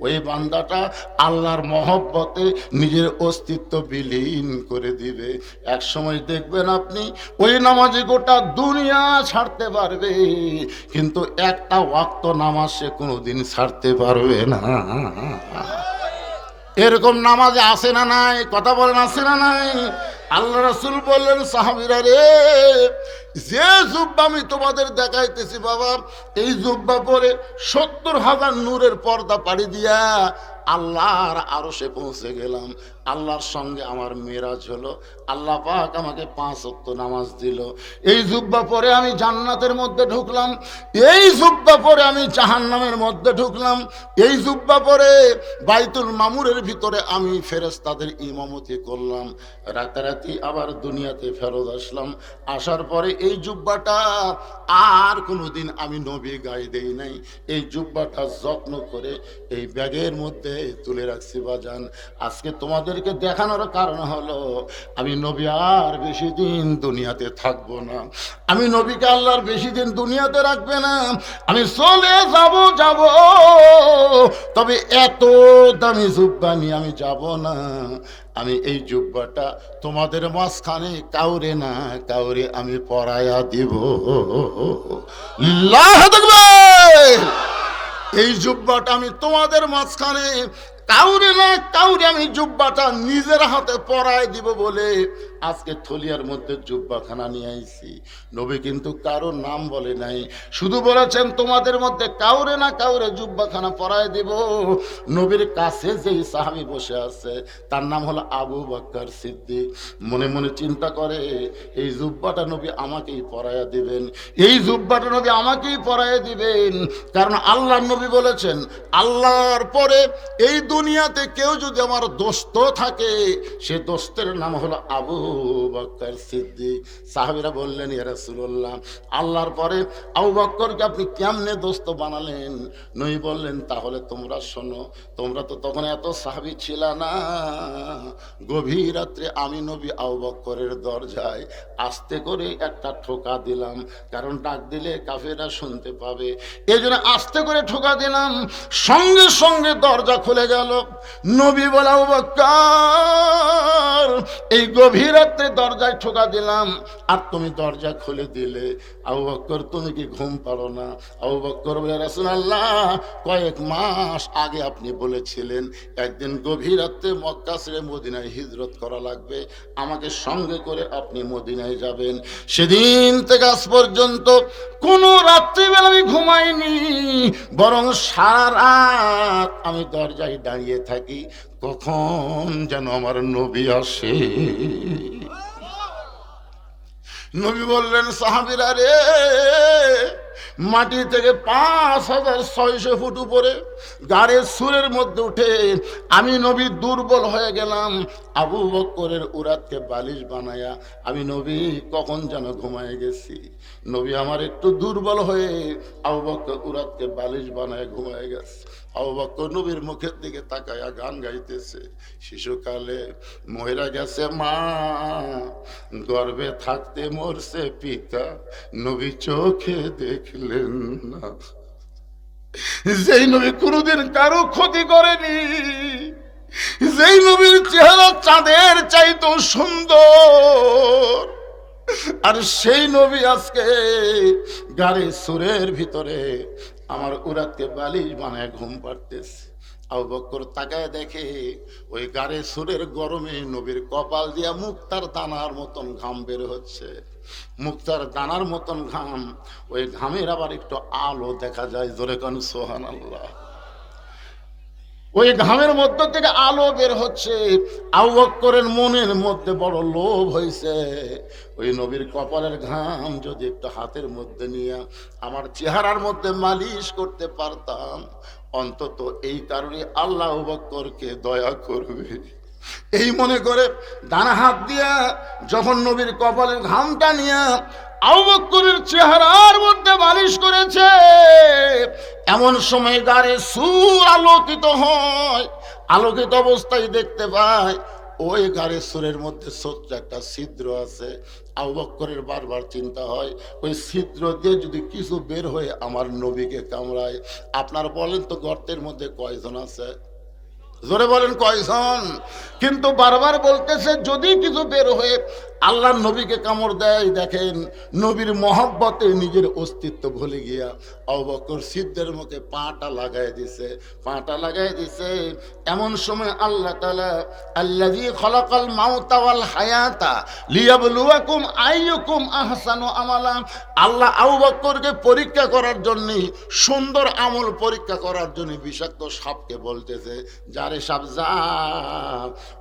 ওই বান্দাটা আল্লাহর মহব্বতে নিজের অস্তিত্ব বিলীন করে দিবে। এক সময় দেখবেন আপনি ওই নামাজে গোটা দুনিয়া ছাড়তে পারবে, কিন্তু একটা ওয়াক্ত নামাজ সে কোনোদিন ছাড়তে পারবে না। এরকম নামাজে আসে না নাই? কথা বলেন আসে না নাই? আল্লাহ রাসূল বললেন, সাহাবীরা রে, যে জুব্বা আমি তোমাদের দেখাইতেছি বাবা, এই জুব্বা পরে ৭০,০০০ নূরের পর্দা পাড়ি দিয়া আল্লাহর আরশে পৌঁছে গেলাম। আল্লাহর সঙ্গে আমার মেরাজ হলো। আল্লাহ পাক আমাকে ৫ ওয়াক্ত নামাজ দিল। এই জুব্বা পরে আমি জান্নাতের মধ্যে ঢুকলাম, এই জুব্বা পরে আমি জাহান্নামের মধ্যে ঢুকলাম, এই জুব্বা পরে বাইতুল মামুরের ভিতরে আমি ফেরেশতাদের ইমামতি করলাম, রাতারাতি আবার দুনিয়াতে ফেরত আসলাম। আসার পরে এই জুব্বাটা আর কোনোদিন আমি নবী গায়ে দেই নাই। এই জুব্বাটা যত্ন করে এই ব্যাগের মধ্যে তুলে রাখছি বাজান। আজকে তোমাদেরকে দেখানোর কারণ হলো আমি নবী আর বেশি দিন দুনিয়াতে থাকবো না, আমি নবীকে আল্লাহর বেশি দিন দুনিয়াতে রাখবে না, আমি চলে যাব, তবে এত দামি জুব্বা নিয়ে আমি যাব না। আমি এই জুব্বাটা তোমাদের মাঝখানে কাউরে না কাউরে আমি পরায়া দিব। আল্লাহু আকবার। এই জুব্বাটা আমি তোমাদের মাঝখানে কাউরে না কাউরে আমি জুব্বাটা নিজের হাতে পরায় দিব বলে আজকে থলিয়ার মধ্যে জুব্বাখানা নিয়ে আইছি। নবী কিন্তু কারো নাম বলে নাই, শুধু বলেছেন তোমাদের মধ্যে কাউরে না কাউরে জুব্বাখানা পরায় দিব। নবীর কাছে যেই সাহাবী বসে আছে তার নাম হলো আবু বকর সিদ্দিক। মনে মনে চিন্তা করে, এই জুব্বাটা নবী আমাকেই পরায়া দিবেন, এই জুব্বাটা নবী আমাকেই পরায়া দিবেন। কারণ আল্লাহর নবী বলেছেন, আল্লাহর পরে এই দুনিয়াতে কেউ যদি আমার দোস্ত থাকে, সে দোস্তের নাম হলো আবু বকর সিদ্দিক। সাহাবীরা বললেন, ইয়া রাসূলুল্লাহ, আল্লাহর পরে আবু বকরকে আপনি কেমনে দোস্ত বানালেন? নবী বললেন, তাহলে তোমরা শোনো, তোমরা তো তখন এত সাহাবী ছিল না। গভীর রাত্রে আমি নবী আবু বকরের দরজায় আস্তে করে একটা ঠোকা দিলাম, কারণ ডাক দিলে কাফেররা শুনতে পাবে, এই জন্য আস্তে করে ঠোকা দিলাম। সঙ্গে সঙ্গে দরজা খুলে গেল। নবী বলে, আবু বকর, এই গভীর রাত্রে দরজায় ঠোকা দিলাম আর তুমি দরজা খুলে দিলে, আবু বকর তুমি কি ঘুম পারো না? আবু বকর বলে, রাসূলুল্লাহ, কয়েক মাস আগে আপনি বলেছিলেন একদিন গভীর রাত্রে মক্কা ছেড়ে মদিনায় হিজরত করা লাগবে, আমাকে সঙ্গে করে আপনি মদিনায় যাবেন। সেদিন থেকে আজ পর্যন্ত কোনো রাত্রিবেলা আমি ঘুমাইনি, বরং সারা রাত আমি দরজায় দাঁড়িয়ে থাকি, কখন যেন আমার নবী আসে। নবী বললেন, সাহাবীরা রে, মাটি থেকে 5600 ফুট উপরে গাড়ির সুরের মধ্যে উঠে আমি নবী দুর্বল হয়ে গেলাম। আবু বকরের উরাতকে বালিশ বানায়া আমি নবী কখন যেন ঘুমায় গেছি। নবী আমার একটু দুর্বল হয়ে আবু বকর উরাতকে বালিশ বানায় ঘুমায় গেছে। আবু বকর নবীর মুখের দিকে তাকায়া গান গাইতেছে। শিশুকালে মহিলা গেছে মা, গর্ভে থাকতে মরছে পিতা, নবী চোখে দেখলেন না। যেই নবী কোনোদিন কারো ক্ষতি করেনি, যেই নবীর চেহারা চাঁদের চাইতো সুন্দর, আর সেই নবী আজকে গাড়ি সুরের ভিতরে আমার উরাতকে বালিশ বানায় ঘুম পাড়তেছে। আবু বকর তাকায় দেখে ওই গাড়ি সুরের গরমে নবীর কপাল দিয়া মুক্তার দানার মতন ঘাম বের হচ্ছে। মুক্তার দানার মতন ঘাম, ওই ঘামের আবার একটু আলো দেখা যায়। জোরে কান সুবহানাল্লাহ। ওই ঘামের মধ্য থেকে আলো বের হচ্ছে। আবু বকরের মনের মধ্যে বড় লোভ হয়েছে, ওই নবীর কপালের ঘাম যদি একটু হাতের মধ্যে নিয়ে আমার চেহারার মধ্যে মালিশ করতে পারতাম, অন্তত এই কারণে আল্লাহ আবু বকরকে দয়া করবে এই মনে করে ডানা হাত দিয়া যখন নবীর কপালের ঘামটা নিয়ে আবু বকরের চেহারার মধ্যে মালিশ করেছে, এমন সময় গাড়ি সুর আলোকিত হয়। আলোকিত অবস্থায় দেখতে পায় ওই গাড়ি সুরের মধ্যে ছোট্ট একটা ছিদ্র আছে। আবু বকরের বারবার চিন্তা হয়, ওই ছিদ্র দিয়ে যদি কিছু বের হয়ে আমার নবীকে কামড়ায়। আপনার বলেন তো গর্তের মধ্যে কয়জন আছে? জোরে বলেন কয়জন? কিন্তু বারবার বলতেছে যদি কিছু বের হয়ে আল্লাহর নবীকে কামড় দেয়। দেখেন নবীর মহব্বতে নিজের অস্তিত্ব ভুলে গিয়া আবু বকর ছিদ্রের মুখে পাটা লাগাই দিছে, পাটা লাগাই দিছে। এমন সময় আল্লাহ তাআলা আল্লাযী খলাকাল মাউতা ওয়াল হায়াতা লিয়াবলুয়াকুম আইয়ুকুম আহসানু আমালা, আল্লাহ আবু বকরকে পরীক্ষা করার জন্য, সুন্দর আমল পরীক্ষা করার জন্য বিষাক্ত সাপকে বলতেছে, যারে সাপ যা,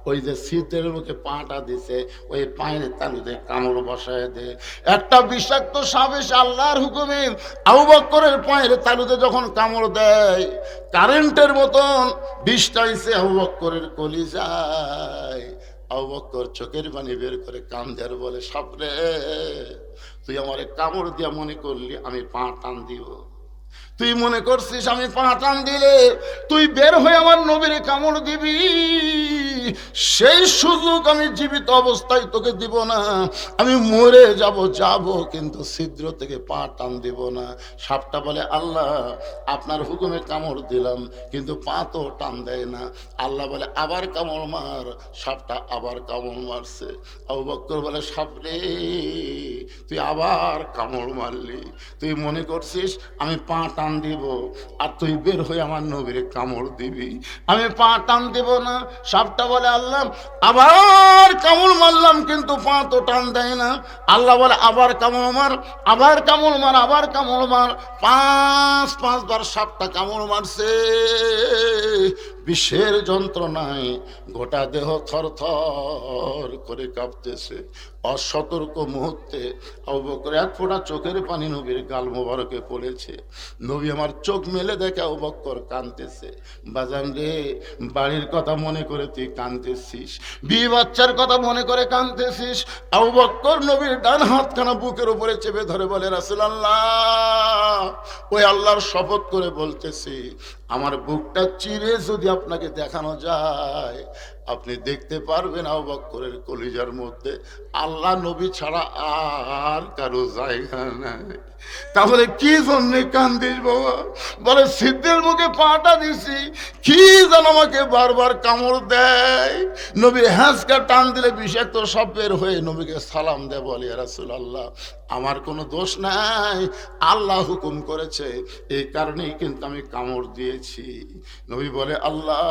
ওই যে ছিদ্রের মুখে পাটা দিছে ওই পায়ের তালুতে কামড় বসায় দে। একটা বিষাক্ত সাপ এসে আল্লাহর হুকুমে আবু বকরের পায়ের তালুতে যখন কামড় দেয়, কারেন্টের মতন বিষটা এসে আবু বকরের কলিজায়। আবু বকর চোখের পানি বের করে কান্দে আর বলে, সাপরে, তুই আমারে কামড় দিয়া মনে করলি আমি পা টান দিব? তুই মনে করছিস আমি পা টান দিলে তুই বের হয়ে আমার নবীরে কামড় দিবি? সেই সুযোগ আমি জীবিত অবস্থায় তোকে দিব না। আমি মরে যাব, কিন্তু ছিদ্র থেকে পা টান দিব না। সাপটা বলে, আল্লাহ আপনার হুকুমে কামড় দিলাম, কিন্তু পা তো টান দেয় না। আল্লাহ বলে, আবার কামড় মার। সাপটা আবার কামড় মারছে। আবু বকর বলে, সাপরে, তুই আবার কামড় মারলি। তুই মনে করছিস আমি পা টান দিব আর তুই বের হয়ে আমার নবীরে কামড় দিবি? আমি পা টান দিব না। সাপটা বলে, আল্লাহ আবার কামড় মারলাম, কিন্তু পা তো টান দেয় না। আল্লাহ বলে, আবার কামড় মার, আবার কামড় মার, আবার কামড় মার। পাঁচবার সাপটা কামড় মারছে। বিষের যন্ত্রণায় গোটা দেহ থরথর করে কাঁপতেছে। অসতর্ক মুহূর্তে আবু বকর এক ফোঁটা চোখের পানি নবীর গাল মোবারকে পড়েছে। নবী আমার চোখ মেলে দেখে আবু বকর কাঁদতেছে। বাজান রে, বাড়ির কথা মনে করে তুই কাঁদতেছিস, বিয়ে বাচ্চার কথা মনে করে কাঁদতেছিস। আবু বকর নবীর ডান হাতখানা বুকের উপরে চেপে ধরে বলে, রাসূলুল্লাহ, ওই আল্লাহর শপথ করে বলতেছি, আমার বুকটা চিরে যদি আপনাকে দেখানো যায়, আপনি দেখতে পারবেন আবু বকরের কলিজার মধ্যে আল্লাহ নবী ছাড়া আর কারো জায়গা নাই। তাহলে কি জন্য কান্দিস বাবা? বলে, ছিদ্রের মুখে পাটা দিছি, কি যেন আমাকে বারবার কামড় দেয়। নবী হ্যাঁচকা টান দিলে বিষাক্ত সাপ বের হয়ে নবীকে সালাম দেয়, বলে, ইয়া রাসূলুল্লাহ, আমার কোনো দোষ নাই, আল্লাহ হুকুম করেছে, এই কারণেই কিন্তু আমি কামড় দিয়েছি। নবী বলে, আল্লাহ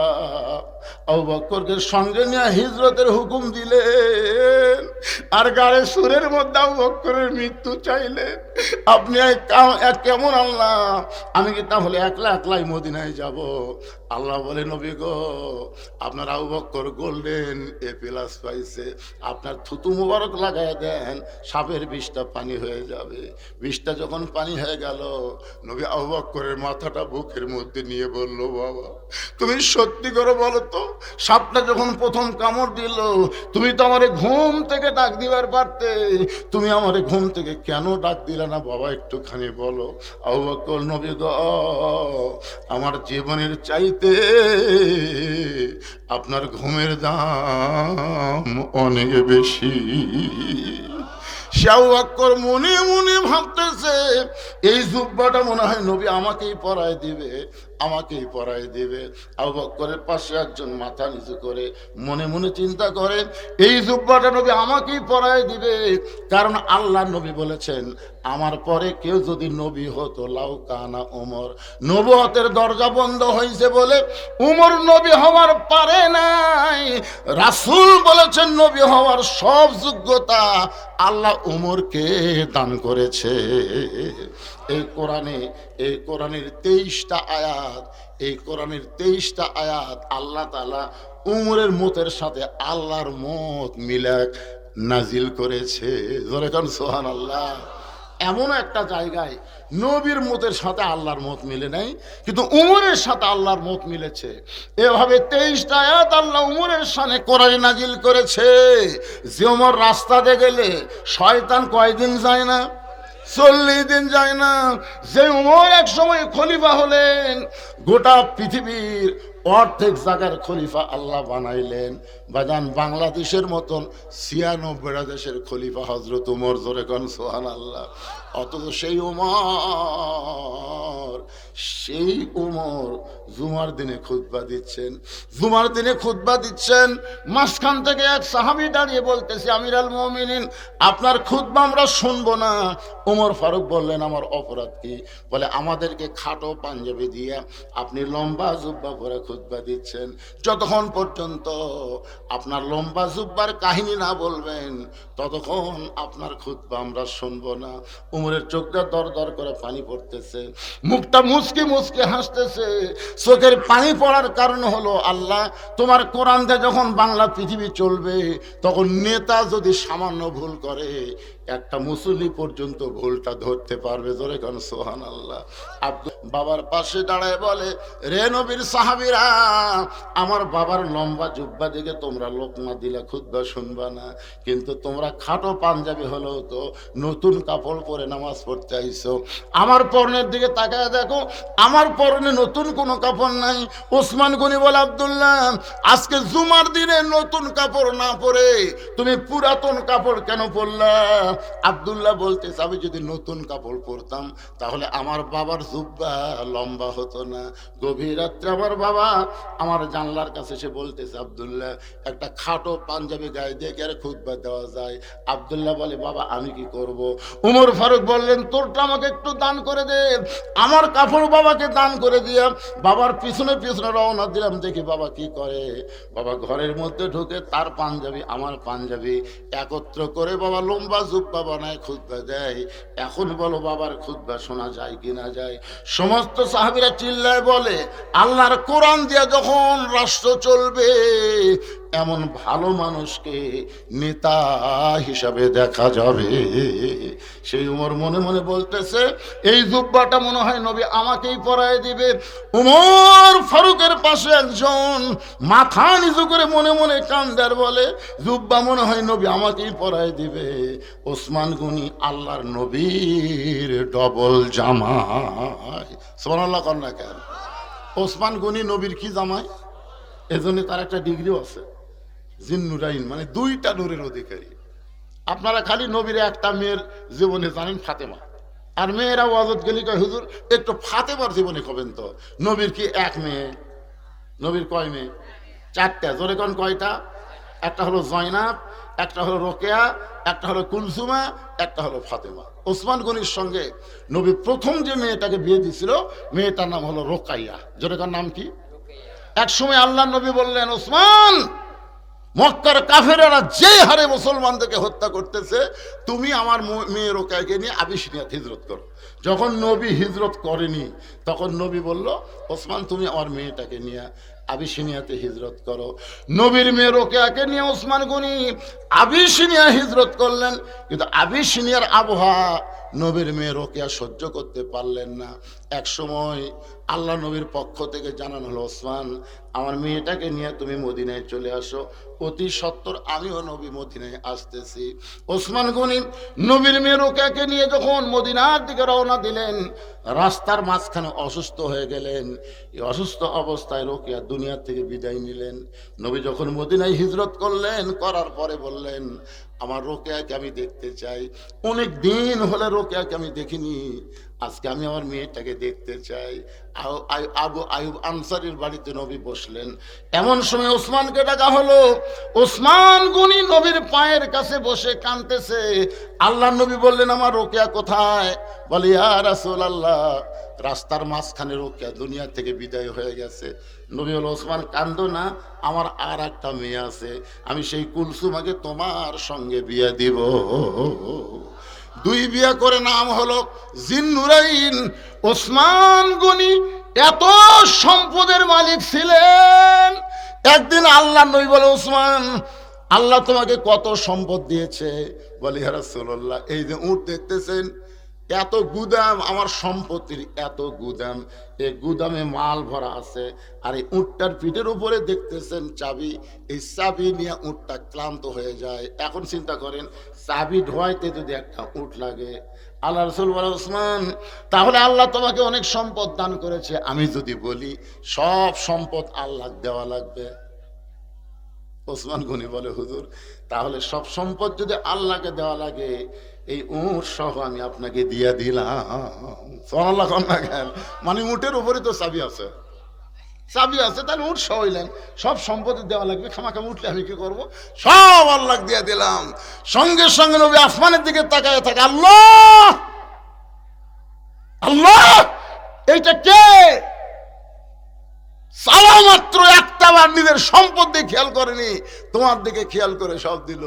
আবু বকরকে সঙ্গে নিয়ে হিজরতের হুকুম দিলেন, আর গাড়ে সুরের মধ্যে আবু বকরের মৃত্যু চাইলেন। আপনি কেমন আল্লাহ, আমি কি তাহলে একলা একলাই মদিনায় যাব? আল্লাহ বলে, নবী গো, আপনার আবু বকর গোল্ডেন A+ পাইছে, আপনার থুতু মুবারক লাগাই দেন, সাপের বিষটা পানি হয়ে যাবে। বিষটা যখন পানি হয়ে গেল, নবী আবু বকরের মাথাটা বুকের মধ্যে নিয়ে বলল, বাবা তুমি সত্যি করে বলো তো, সাপটা যখন প্রথম কামড় দিল, তুমি তো আমারে ঘুম থেকে ডাক দিবার পারতে, তুমি আমারে ঘুম থেকে কেন ডাক দিলে না বাবা, একটুখানি বলো। আবু বকর, নবী গো, আমার জীবনের চাইতে আপনার ঘুমের দাম অনেক বেশি। আবু বকর মনে মনে ভাবতেছে, এই জুব্বাটা মনে হয় নবী আমাকেই পরায় দিবে, আমাকেই পরায় দিবে। আবু বকরের পাশে একজন মাথা নিচু করে মনে মনে চিন্তা করে, এই জুব্বাটা নবী আমাকেই পরায় দিবে, কারণ আল্লাহ নবী বলেছেন, আমার পরে কেউ যদি নবী হতো লাউ কানা ওমর। নবুয়তের দরজা বন্ধ হয়েছে বলে উমর নবী হওয়ার পারে নাই। রাসূল বলেছেন, নবী হওয়ার সব যোগ্যতা আল্লাহ উমরকে দান করেছে। এই কোরআনের 23টা আয়াত, এই কোরআনের 23টা আয়াত আল্লাহ তাআলা উমরের মতের সাথে আল্লাহর মত মিলাক নাজিল করেছে। জোরে কান সুবহানাল্লাহ। এমন একটা জায়গায় নবীর মতের সাথে আল্লাহর মত মিলে নাই, কিন্তু উমরের সাথে আল্লাহর মত মিলেছে। এভাবে 23টা আয়াত আল্লাহ উমরের শানে কোরআনে নাজিল করেছে। যে উমর রাস্তা দিয়ে গেলে শয়তান কয়দিন যায় না? 40 দিন যায় না। যে উমর এক সময় খলিফা হলেন, গোটা পৃথিবীর অর্ধেক জায়গার খলিফা আল্লাহ বানাইলেন। বাজান, বাংলাদেশের মতন 96টা দেশের খলিফা হযরত উমর। জোরে কোন সুবহানাল্লাহ। অথচ সেই উমর জুমার দিনে খুতবা দিচ্ছেন, জুমার দিনে খুতবা দিচ্ছেন। মাঝখান থেকে এক সাহাবী দাঁড়িয়ে বলতেছে, আমির আল মুমিনিন, আপনার খুতবা আমরা শুনবো না। ওমর ফারুক বললেন, আমার অপরাধ কি? বলে, আমাদেরকে খাটো পাঞ্জাবি দিয়ে আপনি লম্বা জুব্বা পরে খুতবা দিচ্ছেন, যতক্ষণ পর্যন্ত আপনার লম্বা জুব্বার কাহিনী না বলবেন ততক্ষণ আপনার খুতবা আমরা শুনবো না। উমরের চোখটা দর দর করে পানি পড়তেছে, মুখটা মুচকি মুচকি হাসতেছে। চোখের পানি পড়ার কারণ হলো, আল্লাহ তোমার কোরআন দিয়ে যখন বাংলা পৃথিবী চলবে, তখন নেতা যদি সামান্য ভুল করে, একটা মুসল্লি পর্যন্ত ভুলটা ধরতে পারবে। জোরে কোন সুবহানাল্লাহ। বাবার পাশে দাঁড়ায় বলে, রে নবীর সাহাবীরা, আমার বাবার লম্বা জুব্বা দিকে তোমরা লোকমা দিলে খুতবা শুনবা না, কিন্তু তোমরা খাটো পাঞ্জাবি হলেও তো নতুন কাপড় পরে নামাজ পড়তে আইছো। আমার পরনের দিকে তাকায় দেখো, আমার পরনে নতুন কোনো কাপড় নাই। ওসমান গনি বলে, আব্দুল্লাহ, আজকে জুমার দিনে নতুন কাপড় না পরে তুমি পুরাতন কাপড় কেন পরলা? আব্দুল্লাহ বলতেছে, আমি যদি নতুন কাপড় পরতাম তাহলে আমার বাবার জুব্বা লম্বা হতো না। গভীর রাত্রে আমার বাবা আমার জানলার কাছে এসে বলতেছে, আব্দুল্লাহ, একটা খাটো পাঞ্জাবি গায়ে দিয়ে কি আর খুতবা দেওয়া যায়? আব্দুল্লাহ বলে, বাবা আমি কি করব? উমর ফারুক বললেন, তোরটা আমাকে একটু দান করে দে। আমার কাপড় বাবাকে দান করে দিয়া বাবার পিছনে পিছনে রওনা দিলাম। দেখি বাবা কি করে। বাবা ঘরের মধ্যে ঢুকে তার পাঞ্জাবি আমার পাঞ্জাবি একত্র করে বাবা লম্বা জুব্বা বানায় খুতবা দেয়। এখন বলো, বাবার খুতবা শোনা যায় কি না যায়? সমস্ত সাহাবীরা চিল্লায় বলে, আল্লাহর কোরআন দিয়ে যখন রাষ্ট্র চলবে, এমন ভালো মানুষকে নেতা হিসাবে দেখা যাবে। সেই উমর মনে মনে বলতেছে, এই জুব্বাটা মনে হয় নবী আমাকেই পরায় দিবে। উমর ফারুকের পাশে একজন মাথা নিচু করে মনে মনে কান্দার বলে, জুব্বা মনে হয় নবী আমাকেই পরায় দিবে। ওসমান গনি আল্লাহর নবীর ডবল জামাই। সুবহানাল্লাহ কর না কেন? ওসমান গনি নবীর কি জামাই? এজন্য তার একটা ডিগ্রিও আছে, জিন্নুরাইন, মানে 2টা নূরের অধিকারী। আপনারা খালি নবীর একটা মেয়ের জীবনে জানেন, ফাতেমা। আর মেয়েরা ওয়াজত গেলি কয়, হুজুর একটু ফাতেমার জীবনে কবেন তো। নবীর কি এক মেয়ে? নবীর কয় মেয়ে? 4টা। জোরে কোন কয়টা? একটা হলো জয়নাব, একটা হলো রোকেয়া, একটা হলো কুলসুমা, একটা হলো ফাতেমা। ওসমান গনির সঙ্গে নবী প্রথম যে মেয়েটাকে বিয়ে দিয়েছিল, মেয়েটার নাম হলো রোকাইয়া। জোরে কোন নাম কি? এক সময় আল্লাহ নবী বললেন, ওসমান মক্কার কাফেরেরা যে হারে মুসলমানদেরকে হত্যা করতেছে, তুমি আমার মেয়ে রোকেয়াকে নিয়ে আবিসিনিয়াতে হিজরত করো। যখন নবী হিজরত করেনি তখন নবী বলল, ওসমান তুমি আমার মেয়েটাকে নিয়ে আবিসিনিয়াতে হিজরত করো। নবীর মেয়ে রোকেয়াকে নিয়ে ওসমান গনি আবিসিনিয়া হিজরত করলেন, কিন্তু আবিসিনিয়ার আবহাওয়া নবীর মেয়ে রোকেয়া সহ্য করতে পারলেন না। এক সময় আল্লাহ নবীর পক্ষ থেকে জানানো হলো, ওসমান আমার মেয়েটাকে নিয়ে তুমি মদিনায় চলে আসো। অতি সত্বর আমিও নবী মদিনায় আসতেছি। ওসমান গনি নবীর মেয়ে রোকেয়াকে নিয়ে যখন মদিনার দিকে রওনা দিলেন, রাস্তার মাঝখানে অসুস্থ হয়ে গেলেন। এই অসুস্থ অবস্থায় রোকেয়া দুনিয়া থেকে বিদায় নিলেন। নবী যখন মদিনায় হিজরত করলেন, করার পরে বললেন, আমার রোকেয়াকে আমি দেখতে চাই। অনেক দিন হলে রোকেয়াকে আমি দেখিনি, আজকে আমি আমার মেয়েটাকে দেখতে চাই। আবু আয়ুব আনসারীর বাড়িতে নবী বসলেন। এমন সময় ওসমানকে ডাকা হলো। ওসমান গনি নবীর পায়ের কাছে বসে কাঁদতেছে। আল্লাহ নবী বললেন, আমার রোকেয়া কোথায়? বলে, ইয়া রাসূলুল্লাহ, রাস্তার মাঝখানে রোকেয়া দুনিয়া থেকে বিদায় হয়ে গেছে। নবী বলল, ওসমান কান্দো না, আমার আর একটা মেয়ে আছে, আমি সেই কুলসুমাকে তোমার সঙ্গে বিয়ে দিব। দুই বিয়ে করে নাম হলো জিন্নুরাইন। ওসমান গনি এত সম্পদের মালিক ছিলেন। একদিন আল্লাহ নবী বলে, ওসমান আল্লাহ তোমাকে কত সম্পদ দিয়েছে? বলি, ইয়া রাসূলুল্লাহ, এই যে উট দেখতেছেন, এত গুদাম, আমার সম্পত্তির এত গুদাম, এই গুদামে মাল ভরা আছে। আর এই উটটার পিঠের উপরে দেখতেছেন চাবি, এই চাবি নিয়ে উটটা ক্লান্ত হয়ে যায়। এখন চিন্তা করেন, চাবি ঢোয়াইতে যদি একটা উট লাগে। আল্লাহ রাসূল বলে, ওসমান তাহলে আল্লাহ তোমাকে অনেক সম্পদ দান করেছে, আমি যদি বলি সব সম্পদ আল্লাহ দেওয়া লাগবে? ওসমান গনি বলে, হুজুর তাহলে সব সম্পদ যদি আল্লাহকে দেওয়া লাগে, এই উট সহ আমি আপনাকে দিয়ে দিলাম। সুবহানাল্লাহ। মানে উটের উপরে তো চাবি আছে, চাবি আছে, তাহলে উট সহ হইলেন, সব সম্পত্তি দেওয়া লাগবে, খামাখা উঠলে আমি কি করবো? সব আল্লাহ দিয়ে দিলাম। সঙ্গে সঙ্গে নবী আসমানের দিকে তাকায় থাকে, আল্লাহ আল্লাহ, এইটা কে? চাওয়া মাত্র একটা বার নিজের সম্পদ দিয়ে খেয়াল করেনি, তোমার দিকে খেয়াল করে সব দিল।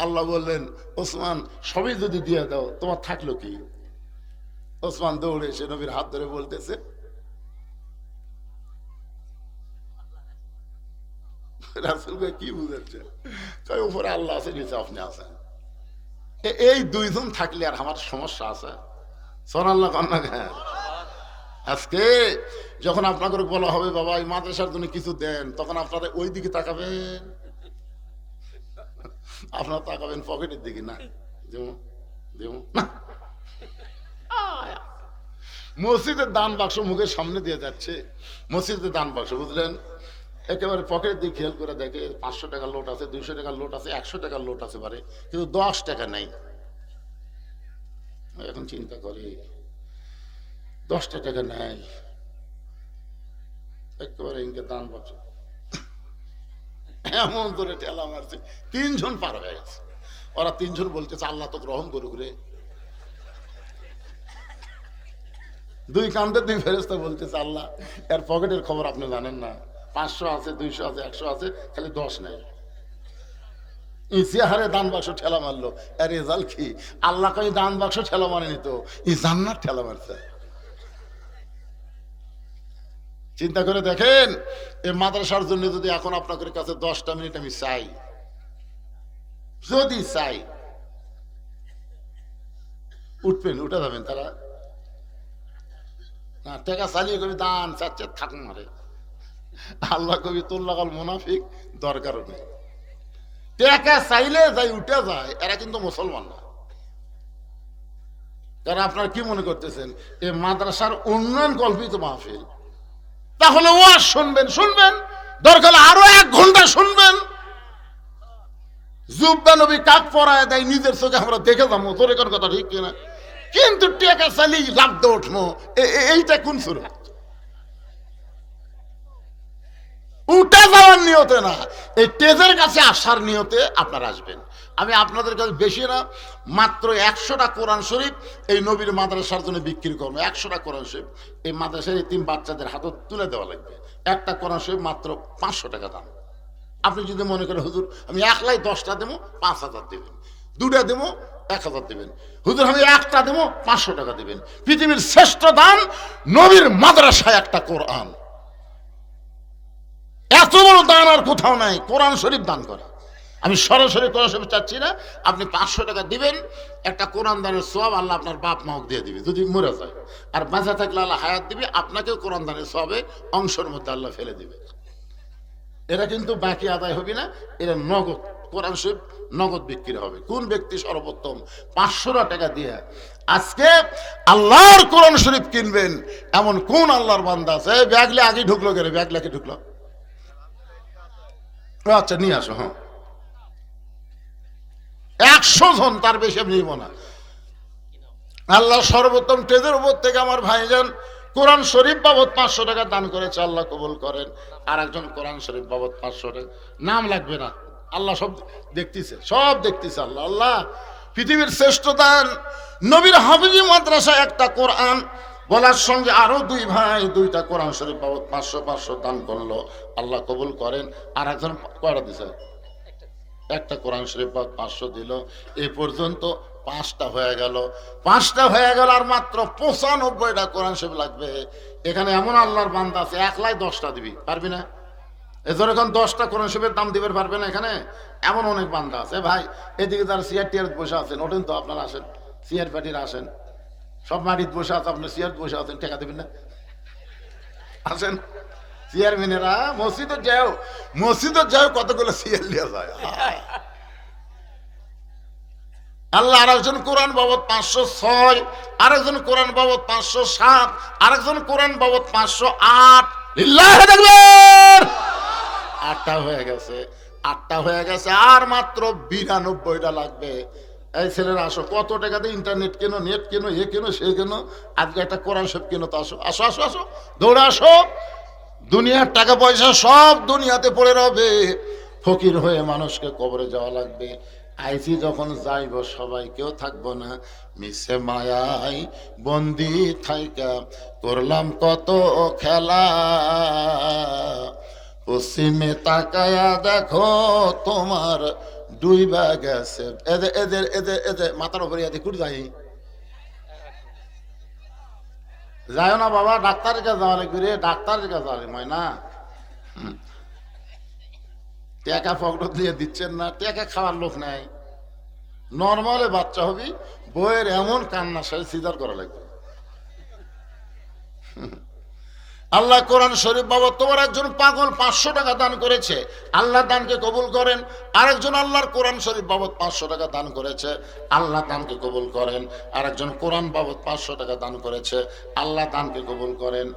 আল্লাহ বললেন, ওসমান সবই যদি দিয়ে দাও, তোমার থাকলো কি? ওসমান দৌড়ে এসে নবীর হাত ধরে বলতেছে, রাসূলকে কি বুঝাচ্ছে? তাই উপরে আল্লাহ আছে, নিচে আপনি আছেন। এই দুইজন থাকলে আর আমার সমস্যা আছে? সুবহানাল্লাহ। আজকে যখন আপনাকে বলা হবে, বাবা এই মাদ্রাসার জন্য কিছু দেন, তখন আপনারা ওই দিকে তাকাবেন, আপনারা তাকাবেন পকেটের দিকে। না দেব দেব না। মসজিদের দান বাক্স মুখের সামনে দিয়ে যাচ্ছে, মসজিদের দান বাক্স, বুঝলেন, একেবারে পকেটের দিকে খেয়াল করে দেখে 500 টাকার লোট আছে, 200 টাকার লোট আছে, 100 টাকার লোট আছে পারে, কিন্তু 10 টাকা নাই। এখন চিন্তা করে 10 টাকা নাই, একেবারে ইনকে দান বাক্স এমন করে ঠেলা মারছে, 3 জন পার হয়ে গেছে। ওরা 3 জন বলতেছে, আল্লাহ তো গ্রহণ করুক রে। 2 কান্দে 2 ফেরেশতা বলতেছে, আল্লাহ এর পকেটের খবর আপনি জানেন না, 500 আছে, 200 আছে, 100 আছে, খালি 10 নাই। ইসিহারে দান বাক্স ঠেলা মারলো, এর রেজাল্ট কি? আল্লাহ কই দান বাক্স ঠেলা মারেনি তো, ই জান্নাত ঠেলা মারছে। চিন্তা করে দেখেন, এই মাদ্রাসার জন্য যদি এখন আপনাদের কাছে 10টা মিনিট আমি চাই, যদি চাই, উঠবেন? উঠে যাবেন তারা? না, টাকা চালিয়ে কবি দান চাচ্ছে থাকুন মারে। আল্লাহ কবি তোল্লাকাল মুনাফিক, দরকার নেই। টাকা চাইলে যাই উঠে যায়, এরা কিন্তু মুসলমান না। কারণ আপনারা কি মনে করতেছেন এই মাদ্রাসার উন্নয়ন কল্পিত মাহফিল? তাহলে ওয়াজ শুনবেন, শুনবেন, দরকার আরো 1 ঘন্টা শুনবেন। জুব্বা নবী কাক পরায় দেয়, নিজের চোখে আমরা দেখে যাবো, তোর কোন কথা ঠিক কিনা? কিন্তু টাকা চালি লাভ দিয়ে উঠবো, এইটা কোন সুরত? উঠে যাওয়ার নিয়তে না, এই তেজের কাছে আসার নিয়তে আপনারা আসবেন। আমি আপনাদের কাছে বেশি না, মাত্র 100টা কোরআন শরীফ এই নবীর মাদ্রাসার জন্য বিক্রি করবো। 100টা কোরআন শরীফ এই মাদ্রাসার 3 বাচ্চাদের হাতে তুলে দেওয়া লাগবে। একটা কোরআন শরীফ মাত্র 500 টাকা দাম। আপনি যদি মনে করেন হুজুর আমি একলাই 10টা দেবো 5,000 দেবেন, 2টা দেবো 1,000 দেবেন, হুজুর আমি একটা দেবো 500 টাকা দেবেন। পৃথিবীর শ্রেষ্ঠ দান নবীর মাদ্রাসায় একটা কোরআন। এত বড় দান আর কোথাও নাই, কোরআন শরীফ দান করা। আমি সরাসরি কোরআন শরীফ চাচ্ছি না, আপনি 500 টাকা দিবেন, একটা কোরআন দানের সওয়াব আল্লাহ আপনার বাপ মাও দিয়ে দিবে যদি মরে যায়, আর বাঁচা থাকলে আল্লাহ হায়াত দিবে, আপনাকেও কোরআন দানের সওয়াবে অংশের মধ্যে আল্লাহ ফেলে দিবে। এরা কিন্তু বাকি আদায় হবে না, এরা নগদ কোরআন শরীফ নগদ বিক্রি হবে। কোন ব্যক্তি সর্বোত্তম 500 টাকা দিয়ে আজকে আল্লাহর কোরআন শরীফ কিনবেন, এমন কোন আল্লাহর বান্দা আছে? ব্যাগলে আগে ঢুকলো কেন? ব্যাগলে আগে ঢুকলো, আচ্ছা নিয়ে আসো। হ্যাঁ 100 জন, তার বেশি আমি নিব না। আল্লাহ সর্বোত্তম টেজের উপর থেকে আমার ভাইজান কোরআন শরীফ বাবদ 500 টাকা দান করেছে, আল্লাহ কবুল করেন। আর একজন কোরআন শরীফ বাবদ 500 টাকা, নাম লাগবে না, আল্লাহ সব দেখতেছে, সব দেখতেছে আল্লাহ। আল্লাহ পৃথিবীর শ্রেষ্ঠ দান নবীর হাফিজি মাদ্রাসায় একটা কোরআন বলার সঙ্গে আরো 2 ভাই 2টা কোরআন শরীফ বাবদ 500 দান করলো, আল্লাহ কবুল করেন। আর একজন কয়টা দিছে? একটা কোরআন শরীফ 500 দিল। এই পর্যন্ত 5টা হয়ে গেল, 5টা হয়ে গেল, আর মাত্র 95টা কোরআন শরীফ লাগবে। এখানে এমন আল্লাহর বান্দা আছে একলাই 10টা দিবি, পারবি না? এজন্য এখন 10টা কোরআন শরীফের দাম দিবে, পারবে না? এখানে এমন অনেক বান্দা আছে। ভাই এদিকে যারা চেয়ার টিয়ার বসে আছেন, ওঠেন তো, আপনারা আসেন, চেয়ার পার্টির আসেন, সব মাটির বসে আছে, আপনি চেয়ার বসে আছেন, টাকা দেবেন না? আসেন চেয়ারম্যানেরা, মসজিদে যাও কতগুলো চেয়ার নিয়ে যায়। আল্লাহ আরেকজন কোরআন বাবদ 506, আরেকজন কোরআন বাবদ 507, আরেকজন কোরআন বাবদ 508। লিল্লাহি তাকবীর। 8টা হয়ে গেছে, 8টা হয়ে গেছে, আর মাত্র 92টা লাগবে। এই ছেলেরা আসো, কত টাকা দিয়ে ইন্টারনেট কেনো, নেট কেনো, এ কেনো, সে কেনো, আজকে একটা কোরআন শরীফ কেনো, তো আসো আসো আসো আসো, দৌড়ে আসো। দুনিয়ার টাকা পয়সা সব দুনিয়াতে পড়ে রবে, ফকির হয়ে মানুষকে কবরে যাওয়া লাগবে। আইসি যখন যাইব সবাই কেউ থাকবো না, মিশে মায়াই বন্দি থাইকা করলাম কত খেলা, পশ্চিমে তাকায়া দেখো তোমার ডুইবা গেছে। এদের এদের এদের এদের মাথার উপরে এদের কুড়ি যাই, যাও না বাবা, ডাক্তারের কাছে যাওয়া লাগবে রে, ডাক্তারের কাছে যাওয়া লাগবে না। টাকা পকেট দিয়ে দিচ্ছেন না, টাকা খাওয়ার লোক নাই। নর্মালে বাচ্চা হবি, বইয়ের এমন কান্না সাথে সিজার করা লাগবে। আল্লাহ কোরআন শরীফ বাবদ তোমার একজন পাগল 500 টাকা দান করেছে, আল্লাহ দানকে কবুল করেন। আরেকজন আল্লাহর কোরআন শরীফ বাবদ 500 টাকা দান করেছে, আল্লাহ দানকে কবুল করেন। আরেকজন কোরআন বাবদ 500 টাকা দান করেছে, আল্লাহ দানকে কবুল করেন।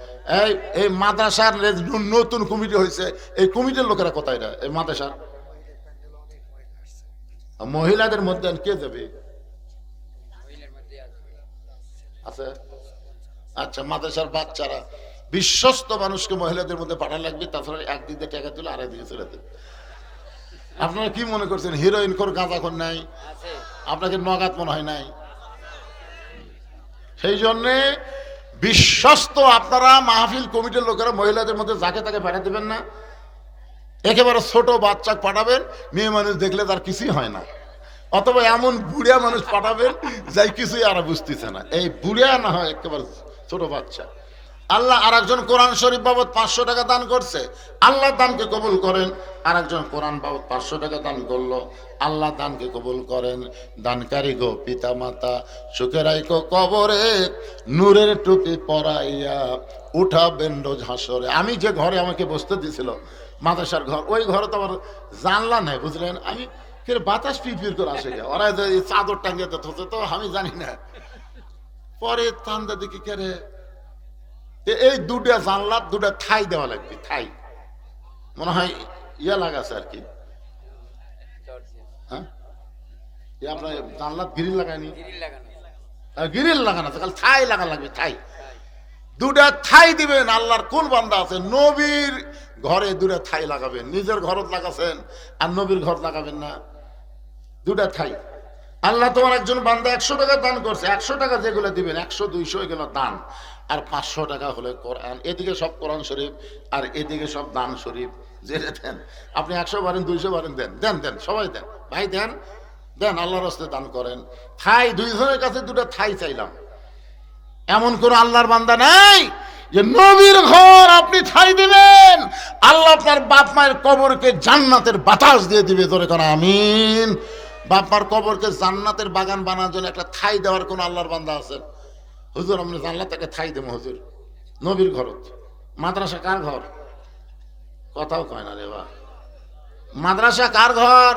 এই মাদ্রাসার নতুন কমিটি হয়েছে, এই কমিটির লোকেরা কোথায়? এই মাদ্রাসার মহিলাদের মধ্যে কে যাবে? আছে? আচ্ছা, মাদ্রাসার বাচ্চারা, বিশ্বস্ত মানুষকে মহিলাদের মধ্যে পাঠানো লাগবে, তাছাড়া একদিক দিয়ে টাকা তুলে আরেক দিকে চলে দেবে। আপনারা কি মনে করছেন হিরোইন খোর গাঁজাখোর নাই? আপনাকে নগাদ মনে হয় নাই? সেই জন্যে বিশ্বস্ত আপনারা মাহফিল কমিটির লোকেরা মহিলাদের মধ্যে যাকে তাকে পাঠিয়ে দেবেন না। একেবারে ছোট বাচ্চা পাঠাবেন, মেয়ে মানুষ দেখলে তার কিছুই হয় না, অথবা এমন বুড়িয়া মানুষ পাঠাবেন যাই কিছুই আর বুঝতেছে না। এই বুড়িয়া না হয় একেবারে ছোট বাচ্চা। আল্লাহ আরেকজন কোরআন শরীফ বাবদ 500 টাকা দান করছে, আল্লাহ দানকে কবুল করেন। আরেকজন কোরআন বাবদ 500 টাকা দান করলো, আল্লাহ দানকে কবুল করেন। দানকারী গো পিতা মাতা, সুখে রাইখো কবরে, নূরের টুপি পরাইয়া উঠাবেন রোজ হাসরে। আমি যে ঘরে আমাকে বসতে দিয়েছিল, মাদ্রাসার ঘর, ওই ঘরে তো আমার জানলা নেই, বুঝলেন? আমি বাতাস পিপির করে আসে, ওরা চাদর টাঙ্গিয়ে ধরছে, তো আমি জানি না। পরে তান্দা দেখি কেরে এই 2টা জানলার 2টা থাই দেওয়া লাগবে, থাই মনে হয় ইয়া লাগাছে আর কি। হ্যাঁ, আপনার জানলার গ্রিল লাগায়নি? গ্রিল লাগানো আছে, খালি থাই লাগা লাগবে, থাই। 2টা থাই দিবেন। আল্লাহর কোন বান্দা আছে নবীর ঘরে 2টা থাই লাগাবেন? নিজের ঘরত লাগাছেন আর নবীর ঘর লাগাবেন না? 2টা থাই। আল্লাহ তোমার একজন বান্দা 100 টাকা দান করছে, 100 টাকা যেগুলো দিবেন 100 200 এগুলো দান, আর 500 টাকা হলে কোরআন। এদিকে সব কোরআন শরীফ আর এদিকে সব দান শরীফ। যেটা দেন আপনি 100 পারেন 200 পারেন দেন দেন দেন সবাই দেন ভাই দেন দেন আল্লাহর রাস্তায় দান করেন। থাই দুইজনের কাছে দুটো থাই চাইলাম। এমন কোন আল্লাহর বান্দা নাই যে নবীর ঘর আপনি ঠাই দিবেন আল্লাহ আপনার বাপ মায়ের কবরকে জান্নাতের বাতাস দিয়ে দিবে। ধরে কোন আমিন। বাপ মার কবরকে জান্নাতের বাগান বানানোর জন্য একটা ঠাই দেওয়ার কোন আল্লাহর বান্দা আছেন? হুজুর আপনি জানলা থেকে ঠাই দেবো হুজুর। নবীর ঘর। মাদ্রাসা কার ঘর? কথাও কয় না রে বা। মাদ্রাসা কার ঘর?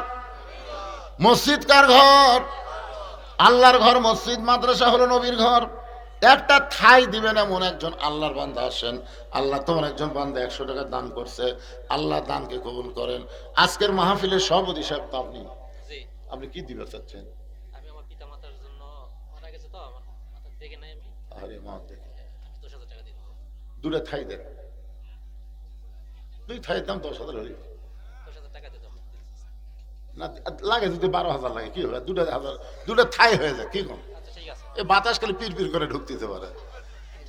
মসজিদ কার ঘর? আল্লাহর ঘর মসজিদ, মাদ্রাসা হলো নবীর ঘর। একটা ঠাই দিবেন এমন একজন আল্লাহর বান্দা আসেন। আল্লাহ তোমার একজন বান্দা 100 টাকা দান করছে, আল্লাহ দানকে কবুল করেন। আজকের মাহফিলের সভাপতি সাহেব তো আপনি, আপনি কি দিতে চাচ্ছেন? আমি আমার পিতা মাতার জন্য মারা গেছে তো আমার মাথা দেখে নাই আমি। আরে মা দেখে 10,000 টাকা দিব। দুটো ঠাই দেন। দুই ঠাইয়ের দাম 10,000 হলে 10,000 টাকা দিতাম। না লাগে যদি 12,000 লাগে কি হবে? দুটো ঠাই হয়ে যায় কি কম? আচ্ছা ঠিক আছে, এই বাতাস খালি পিড় করে ঢুকতে পারে।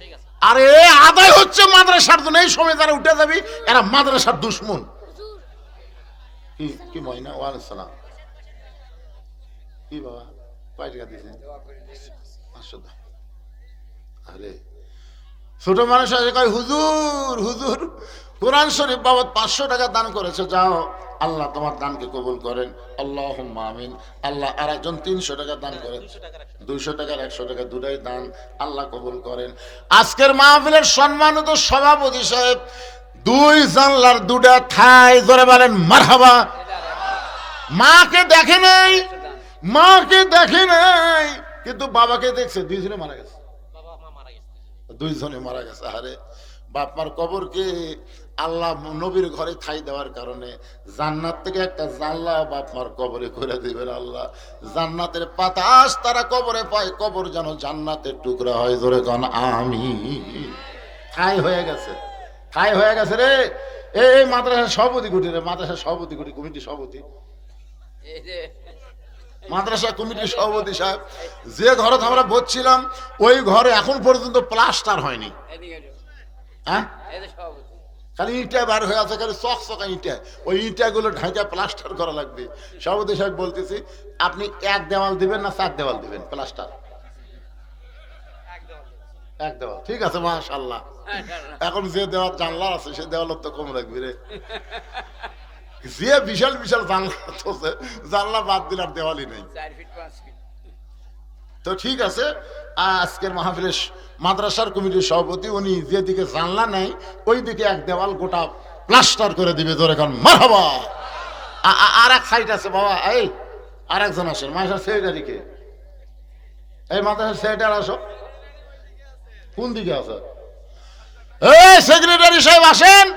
ঠিক আছে। আরে আদায় হচ্ছে মাদ্রাসার জন্য। এই সময় যারা উঠে যাবি এরা মাদ্রাসার দুশ্মন। কি কি ময়না ওয়ালাইকুম সালাম। কি বাবা কয় টাকা দিয়েছেন? 500 দাও। আরে ছোট মানুষ আছে কয় হুজুর হুজুর কোরআন শরীফ বাবদ 500 টাকা দান করেছে, যাও আল্লাহ তোমার দানকে কবুল করেন। আল্লাহুম্মা আমিন। আল্লাহ আর একজন 300 টাকা দান করেন। 200 টাকার 100 টাকা দুটাই দান আল্লাহ কবুল করেন। আজকের মাহফিলের সম্মানিত সভাপতি সাহেব 2 জানলার 2টা ঠাই জোরে বলেন মারহাবা। মাকে দেখে নাই, মাকে দেখে নাই, কিন্তু বাবাকে দেখছে। 2 জনে মারা গেছে। বাবা মা মারা গেছে। 2 জনে মারা গেছে। আরে বাপ মার কবরকে আল্লাহ নবীর ঘরে ঠাই দেওয়ার কারণে জান্নাত থেকে একটা জানলা বাপ মার কবরে করে দিবেন আল্লাহ। জান্নাতের বাতাস তারা কবরে পায়, কবর যেন জান্নাতের টুকরা হয়। জোরে কোন আমিন। ঠাই হয়ে গেছে, ঠাই হয়ে গেছে রে। এই মাদ্রাসার সভাপতি গুটি রে, মাদ্রাসার সভাপতি গুটি, কমিটির সভাপতি, এই যে মাদ্রাসা কমিটির সভাপতি সাহেব, যে ঘরে আমরা বসছিলাম ওই ঘরে এখন পর্যন্ত প্লাস্টার হয়নি। হ্যাঁ এই যে সভাপতি খালি ইটা বার হয়ে আছে, খালি চকচকা ইটা। ওই ইটাগুলো ঢাকা প্লাস্টার করা লাগবে। সভাপতি সাহেব বলতেছি আপনি 1 দেওয়াল দিবেন না 4 দেওয়াল দিবেন প্লাস্টার? 1 দেওয়াল। ঠিক আছে মাশাআল্লাহ। এখন যে দেওয়াল জানলা আছে সে দেওয়াল তো কম রাখবি রে। যে বিশাল বিশাল জানলা আছে, জানলা বাদ দিলার দেওয়ালই নেই। 4 ফিট 5 ফিট। তো ঠিক আছে, আজকের মাহফিলের মাদ্রাসার কমিটির সভাপতি উনি যেদিকে জানলা নেই ওই দিকে 1 দেওয়াল গোটা প্লাস্টার করে দিবে। ধরে এখন মারহাবা। আর এক সাইড আছে বাবা, এই আর একজন আসেন মাদ্রাসার সেক্রেটারিকে। এই মাদ্রাসার সেক্রেটারি আসো। কোন দিকে আছে? এই সেক্রেটারি সাহেব আসেন।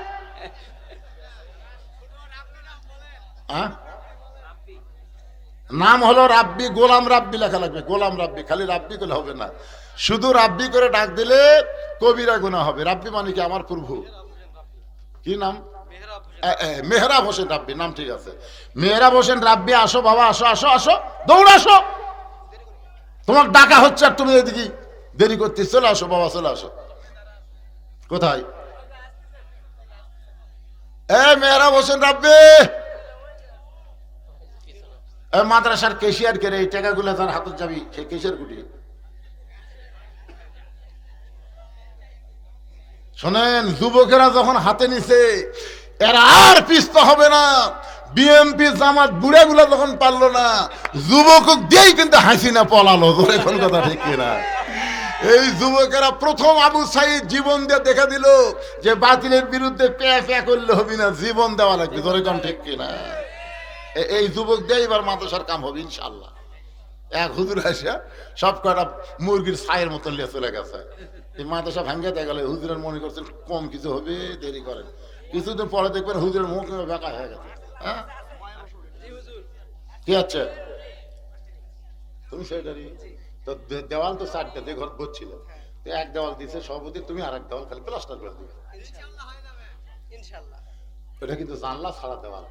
নাম হলো রাব্বি, গোলাম রাব্বি লেখা লাগবে। গোলাম রাব্বি, খালি রাব্বি করলে হবে না, শুধু রাব্বি করে ডাক দিলে কবিরা গুনাহ হবে। রাব্বি মানে কি? আমার প্রভু। কি নাম? মেহরাব হোসেন রাব্বি নাম। ঠিক আছে, মেহরাব হোসেন রাব্বি আসো বাবা, আসো আসো আসো, দৌড় আসো। তোমার ডাকা হচ্ছে আর তুমি এদিকে দেরি করতে। চলে আসো বাবা, চলে আসো। কোথায়? মেহরাব হোসেন রাব্বি মাদ্রাসার কেশিয়ার কে রে? এই টাকাগুলো তার হাতত যাবি, সে কেশিয়ার কুটি। শোনেন, যুবকেরা যখন হাতে নিছে এরা আর পিছতে হবে না। বিএমপি জামাত বুড়াগুলো যখন পারলো না, যুবক দিয়েই কিন্তু হাসিনা পলালো। এখন কথা ঠিক কিনা? এই যুবকেরা প্রথম আবু সাইদ জীবন দিয়ে দেখা দিল যে বাতিলের বিরুদ্ধে প্যা করলে হবে না, জীবন দেওয়া লাগবে। ধরে কোন ঠিক কিনা? এই যুবক দিয়ে এবার মাদ্রাসার কাম হবে ইনশাল্লাহ। এক হুজুর আসিয়া সব কয়টা মুরগির ছায়ের মতো লিয়ে চলে গেছে। এই মাদ্রাসা ভাঙ্গে দেখা গেল হুজুরের মনে করছেন কম কিছু হবে, দেরি করেন। কিছুদিন পরে দেখবেন হুজুরের মুখ বেকা হয়ে গেছে। হ্যাঁ কি আছে? তুমি সেটারই তো দেওয়াল তো 4টা, যে ঘর বসছিল 1 দেওয়াল দিছে সভাপতি, তুমি আর 1 দেওয়াল খালি প্লাস্টার করে দিবে। এটা কিন্তু জানলা ছাড়া দেওয়াল,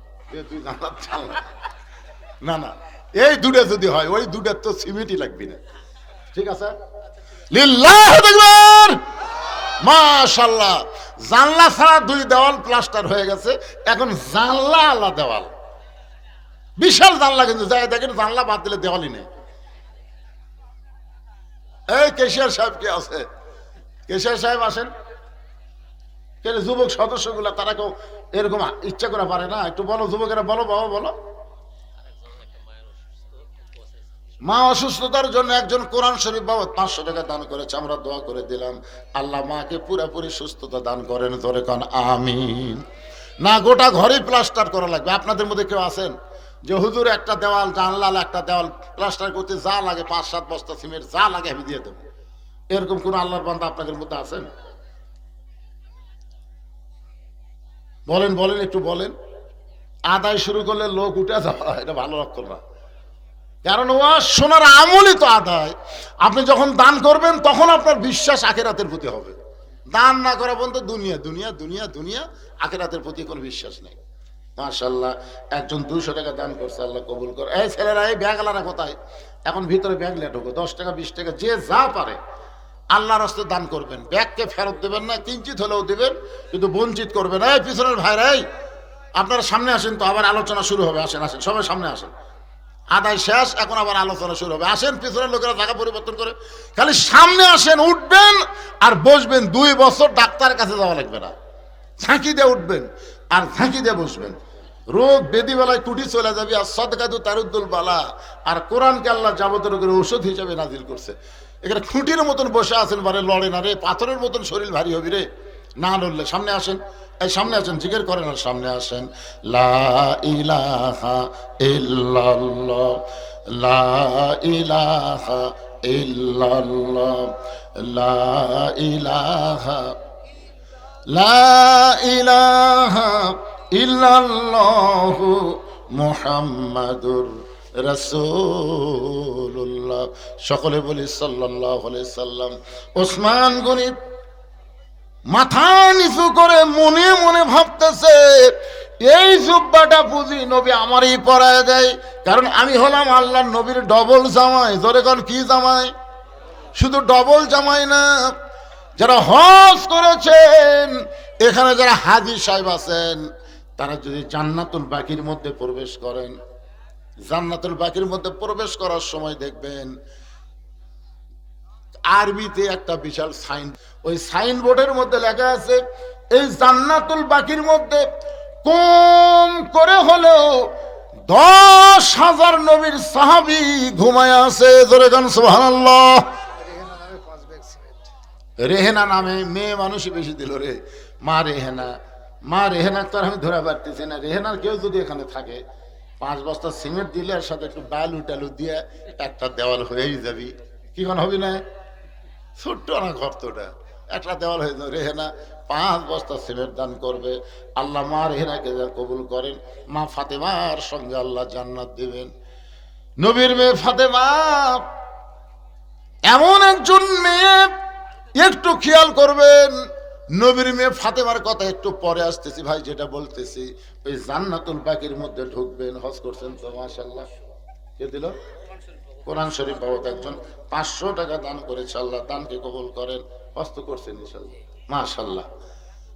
2 জানলার জানলা না না, এই 2টা যদি হয় ওই 2টার তো সিমেন্টই লাগবে না। ঠিক আছে, লিল্লাহু আকবার, মাশাআল্লাহ। জানলা ছাড়া 2 দেওয়াল প্লাস্টার হয়ে গেছে, এখন জানলা আলা দেওয়াল, বিশাল জানলা, কিন্তু যাই দেখেন জানলা বাদ দিলে দেওয়ালই নেই। এই কেশিয়ার সাহেব কে আছে? কেশিয়ার সাহেব আসেন। কেন যুবক সদস্যগুলা তারা কেউ এরকম ইচ্ছা করে পারে না? একটু বলো যুবকেরা, বলো বাবা বলো। মা অসুস্থতার জন্য একজন কোরআন শরীফ বাবদ 500 টাকা দান করেছে, আমরা দোয়া করে দিলাম আল্লাহ মাকে পুরোপুরি সুস্থতা দান করেন, ধরে কান আমিন। না গোটা ঘরেই প্লাস্টার করা লাগবে। আপনাদের মধ্যে কেউ আছেন যে হুজুর একটা দেওয়াল জানলাল একটা দেওয়াল প্লাস্টার করতে যা লাগে 5-7 বস্তা সিমেন্ট যা লাগে আমি দিয়ে দেবো, এরকম কোন আল্লাহর বান্দা আপনাদের মধ্যে আছেন? বলেন বলেন একটু বলেন। আদায় শুরু করলে লোক উঠে যাওয়া এটা ভালো লক্ষণ না, কারণ ওয়াজ শোনার আমলই তো আদায়। আপনি যখন দান করবেন তখন আপনার বিশ্বাস আখিরাতের প্রতি হবে। দান না করা পর্যন্ত দুনিয়া দুনিয়া দুনিয়া দুনিয়া, আখিরাতের প্রতি কোনো বিশ্বাস নেই। মাশাআল্লাহ, একজন 200 টাকা দান করছে, আল্লাহ কবুল করে। এই ছেলেরা, এই ব্যাগলারা কোথায়? এখন ভিতরে ব্যাগ লে ঢোকো, 10 টাকা 20 টাকা যে যা পারে আল্লাহর রাস্তায় দান করবেন। ব্যাগকে ফেরত দেবেন না, কিঞ্চিত হলেও দেবেন, কিন্তু বঞ্চিত করবেন। এই পিছনের ভাইরাই আপনারা সামনে আসেন, তো আবার আলোচনা শুরু হবে। আসেন আসেন সবাই সামনে আসেন, আদায় শেষ, এখন আবার আলোচনা শুরু হবে। আসেন, পিছনের লোকেরা জায়গা পরিবর্তন করে খালি সামনে আসেন, উঠবেন আর বসবেন। 2 বছর ডাক্তারের কাছে যাওয়া লাগবে না, ঝাঁকি দিয়ে উঠবেন আর ঝাঁকি দিয়ে বসবেন। রোগ বেদি বেলায় টুটি চলে যাবে, আর সদকাতু তারুদ্দুল বালা। আর কোরআনকে আল্লাহ যাবতীয় রোগের ঔষধ হিসেবে নাজিল করছে। এখানে খুঁটির মতন বসে আছেন, বারে লড়ে না রে, পাথরের মতন শরীর ভারী হবি রে, না লড়লে। সামনে আসেন, এই সামনে আসেন, জিকির করেন আর সামনে আসেন। লা ইলাহা ইল্লাল্লাহ, লা ইলাহা ইল্লাল্লাহ, লা ইলাহা, লা ইলাহা ইল্লাল্লাহু মুহাম্মাদুর রাসূলুল্লাহ। সকলে বলি সাল্লাল্লাহু আলাইহি সাল্লাম। ওসমান গনি মাথা নিচু করে মনে মনে ভাবতেছে, এই জুব্বাটা বুঝি নবী আমারই পরায় দেয়, কারণ আমি হলাম আল্লাহর নবীর ডবল জামাই। ধরে কোন কি জামাই? শুধু ডবল জামাই না, যারা হজ করেছেন, এখানে যারা হাজী সাহেব আছেন, তারা যদি জান্নাতুল বাকির মধ্যে প্রবেশ করেন, জান্নাতুল বাকির মধ্যে প্রবেশ করার সময় দেখবেন আরবিতে একটা বিশাল সাইন, ওই সাইনবোর্ডের মধ্যে লেখা আছে এই জান্নাতুল বাকির মধ্যে কম করে হলেও 10,000 নবীর সাহাবী ঘুমায় আছে। জোরে গান সুবহানাল্লাহ। রেহেনা নামে মেয়ে মানুষই বেশি দিল রে, মা রেহেনা। মা রেহেনা তো আর আমি ধরে পারতেছি না। রেহেনার কেউ যদি এখানে থাকে, 5 বস্তা সিমেন্ট দিলে আর সাথে একটু বালু টালু দিয়ে একটা দেওয়াল হয়েই যাবি। কি কোন হবি না? ছোট্ট না ঘর তো, ওটা একটা দেওয়াল হয়ে যাবে। রেহেনা 5 বস্তা সিমেন্ট দান করবে, আল্লাহ মা রেহেনাকে কবুল করেন। মা ফাতেমার সঙ্গে আল্লাহ জান্নাত দিবেন। নবীর মেয়ে ফাতেমা এমন একজন মেয়ে, একটু খেয়াল করবেন। নবীর মেয়ে ফাতেমার কথা একটু পরে আসতেছি ভাই, যেটা বলতেছি ওই জান্নাতুল বাকির মধ্যে ঢুকবেন। হজ করছেন তো মাশাআল্লাহ। কে দিল? কোরআন শরীফ বাবদ একজন 500 টাকা দান করেছে, আল্লাহ দানকে কবুল করেন। হজ তো করছেন ইনশাআল্লাহ, মাশাআল্লাহ।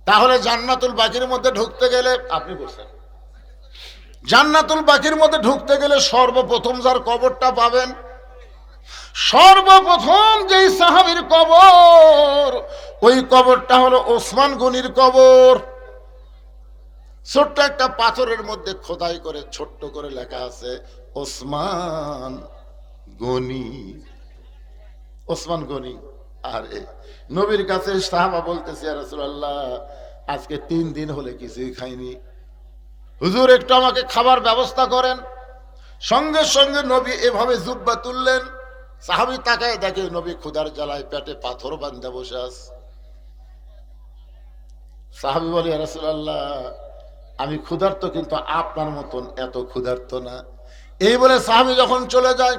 তাহলে জান্নাতুল বাকির মধ্যে ঢুকতে গেলে, আপনি বলছেন জান্নাতুল বাকির মধ্যে ঢুকতে গেলে সর্বপ্রথম যার কবরটা পাবেন, সর্বপ্রথম যেই সাহাবীর কবর, ওই কবরটা হলো ওসমান গনির কবর। ছোট্ট একটা পাথরের মধ্যে খোদাই করে ছোট্ট করে লেখা আছে ওসমান গনি, ওসমান গনি। আর নবীর কাছে সাহাবা বলতেছে, ইয়া রাসূলুল্লাহ, আজকে 3 দিন হলে কিছুই খাইনি, হুজুর একটু আমাকে খাবার ব্যবস্থা করেন। সঙ্গে সঙ্গে নবী এভাবে জুব্বা তুললেন। সাহাবী তাকায় দেখে নবী ক্ষুধার জ্বালায় পেটে পাথর বাঁধা বসে আছে। সাহাবী বলে, ইয়া রাসূলুল্লাহ, আমি ক্ষুধার্ত, কিন্তু আপনার মতন এত ক্ষুধার্ত না। এই বলে সাহাবী যখন চলে যায়,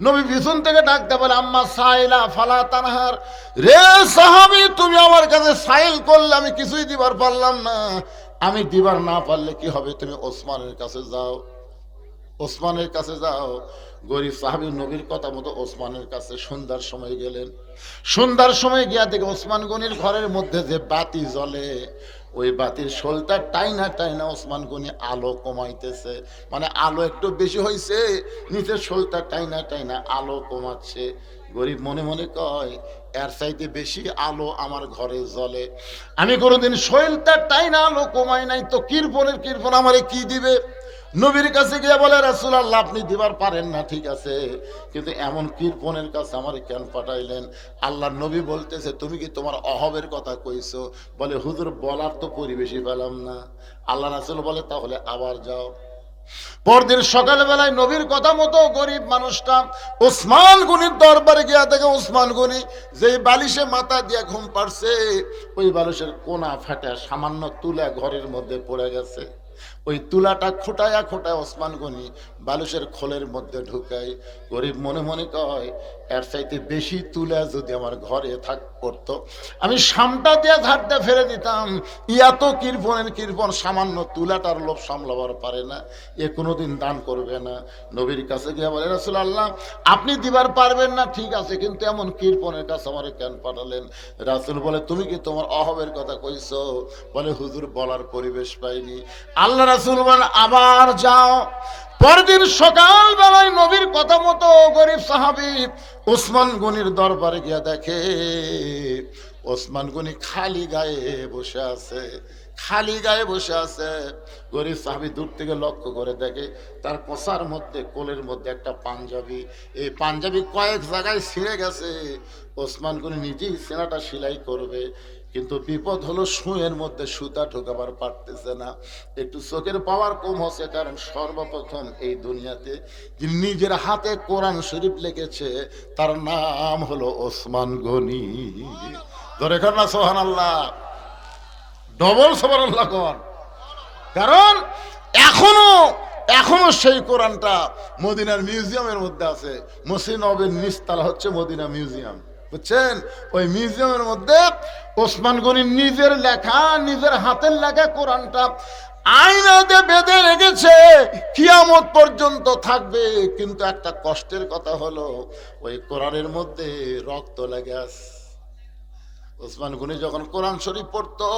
নবী পিছন থেকে ডাকতে বলে, আম্মা সাইলা ফালা তানহার। রে সাহাবী, তুমি আমার কাছে সাইল করলে, আমি কিছুই দিবার পারলাম না। আমি দিবার না পারলে কি হবে, তুমি ওসমানের কাছে যাও। ওসমানের কাছে যাও। গরিব সাহাবী নবীর কথা মতো ওসমানের কাছে সন্ধ্যার সময় গেলেন। সন্ধ্যার সময় গিয়া দেখে ওসমান গনির ঘরের মধ্যে যে বাতি জ্বলে, ওই বাতির শোলটা টাইনা টাইনা ওসমান গনি আলো কমাইতেছে। মানে আলো একটু বেশি হয়েছে, নিচের শোলটা টাইনা টাইনা আলো কমাচ্ছে। গরিব মনে মনে কয়, এর চাইতে বেশি আলো আমার ঘরে জ্বলে, আমি কোনোদিন শৈলটা টাইনা আলো কমাই নাই, তো কৃপণের কৃপণ আমারে কি দিবে? নবীর কাছে গিয়ে বলে, রাসূলুল্লাহ আপনি দিবার পারেন না ঠিক আছে, কিন্তু এমন কৃপণের কাছে আমারে কেন পাঠাইলেন? আল্লাহর নবী বলতেছে, তুমি কি তোমার অহবের কথা কইছো? বলে, হুজুর বলার তো পরিবেশই পেলাম না। আল্লাহ রাসূল বলে, তাহলে আবার যাও। পরদিন সকালবেলায় নবীর কথা মতো গরিব মানুষটা ওসমান গনির দরবারে গিয়া দেখে ওসমান গনি যেই বালিশে মাথা দিয়ে ঘুম পাড়ছে, ওই বালিশের কোনা ফাটা সামান্য তুলা ঘরের মধ্যে পড়ে গেছে। ওই তুলাটা খোটায়া খোটায় ওসমান গনি বালিশের খোলের মধ্যে ঢুকায়। গরিব মনে মনে কয়, এর চাইতে বেশি তুলা যদি আমার ঘরে থাক পড়তো, আমি সামটা দিয়ে ঝাড়তে ফেলে দিতাম। ইয়াতো কৃপণের কৃপণ, সামান্য তুলাটার লোভ সামলাবার পারে না, এ কোনোদিন দান করবে না। নবীর কাছে গিয়ে বলে, রাসূলুল্লাহ আপনি দিবার পারবেন না ঠিক আছে, কিন্তু এমন কৃপণের কাছে আমারে কেন পাঠালেন? রাসূল বলে, তুমি কি তোমার অহবের কথা কইছো? বলে, হুজুর বলার পরিবেশ পাইনি। আল্লাহ রাসূল বলেন, আবার যাও। পরদিন সকাল বেলায় নবীর কথা মতো গরিব সাহাবী ওসমান গনির দরবারে গিয়া দেখে ওসমান গনি খালি গায়ে বসে আছে, খালি গায়ে বসে আছে। গরিব সাহাবী দূর থেকে লক্ষ্য করে দেখে তার কসার মধ্যে, কোলের মধ্যে একটা পাঞ্জাবি, এই পাঞ্জাবি কয়েক জায়গায় ছিঁড়ে গেছে। ওসমান গনি নিজেই সেনাটা সেলাই করবে, কিন্তু বিপদ হলো সুঁয়ের মধ্যে সুতা ঢোকাবার পারতেছে না। একটু চোখের পাওয়ার কম হচ্ছে, কারণ সর্বপ্রথম এই দুনিয়াতে যে নিজের হাতে কোরআন শরীফ লিখেছে তার নাম হলো ওসমান গনি। ধরে কর না সুবহানাল্লাহ, ডবল সুবহানাল্লাহ কর। কারণ এখনো সেই কোরআনটা মদিনার মিউজিয়ামের মধ্যে আছে। মসজিদ নববীর নিচতলা হচ্ছে মদিনা মিউজিয়াম, বুঝছেন? ওই মিউজিয়ামের মধ্যে ওসমান গনি নিজের লেখা, নিজের হাতের লেখা কোরআনটা আয়নাতে বেঁধে রেখেছে, কিয়ামত পর্যন্ত থাকবে। কিন্তু একটা কষ্টের কথা হলো, ওই কোরআনের মধ্যে রক্ত লেগে আছে। ওসমান গনি যখন কোরআন শরীফ পড়তো,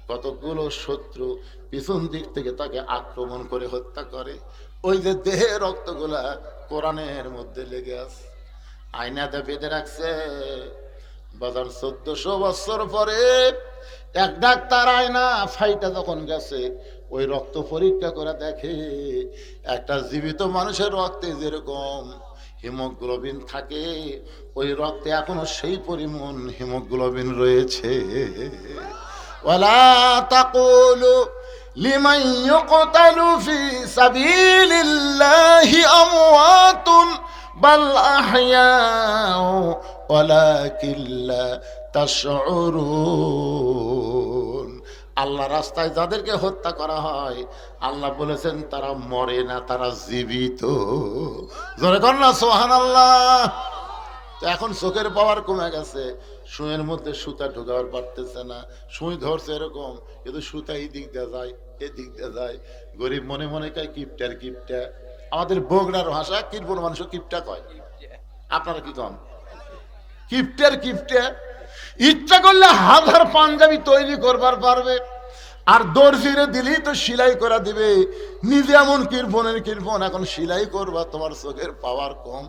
কতগুলো শত্রু পিছন দিক থেকে তাকে আক্রমণ করে হত্যা করে। ওই যে দেহে রক্তগুলা কোরআনের মধ্যে লেগে আছে, আয়নাতে বেঁধে রাখছে। বাজার 1400 বছর পরে এক ডাক্তার আয়না ফাইটা যখন গেছে, ওই রক্ত পরীক্ষা করে দেখে একটা জীবিত মানুষের রক্তে যেরকম হিমোগ্লোবিন থাকে, ওই রক্তে এখনো সেই পরিমাণ হিমোগ্লোবিন রয়েছে। ওয়ালা তাকুলু লিমান ইউকতালু ফি সাবিলিল্লাহি আমওয়াতুন বাল আহইয়াউ ওয়ালাকিন লা তাশউরুন। আল্লাহ রাস্তায় যাদেরকে হত্যা করা হয়, আল্লাহ বলেছেন তারা মরে না, তারা জীবিত। জোরে কর না সুবহানাল্লাহ। তো এখন চোখের পাওয়ার কমে গেছে, সুঁয়ের মধ্যে সুতা ঢোকাবার পারতেছে না। সুই ধরছে এরকম, কিন্তু সুতা এই দিক দিয়ে যায়, এদিক দিয়ে যায়। গরিব মনে মনে কয়, কিপটার কিপটা। আমাদের বগুড়ার ভাষা কিরপন মানুষ কিপটা কয়, আপনারা কি কন? কিপটার কিপটা। ইচ্ছা করলে হাজার পাঞ্জাবি তৈরি করবার পারবে, আর দর্জিরে দিলেই তো সেলাই করা দিবে। নিজে এমন কৃপণের কৃপণ, এখন সেলাই করবা, তোমার চোখের পাওয়ার কম,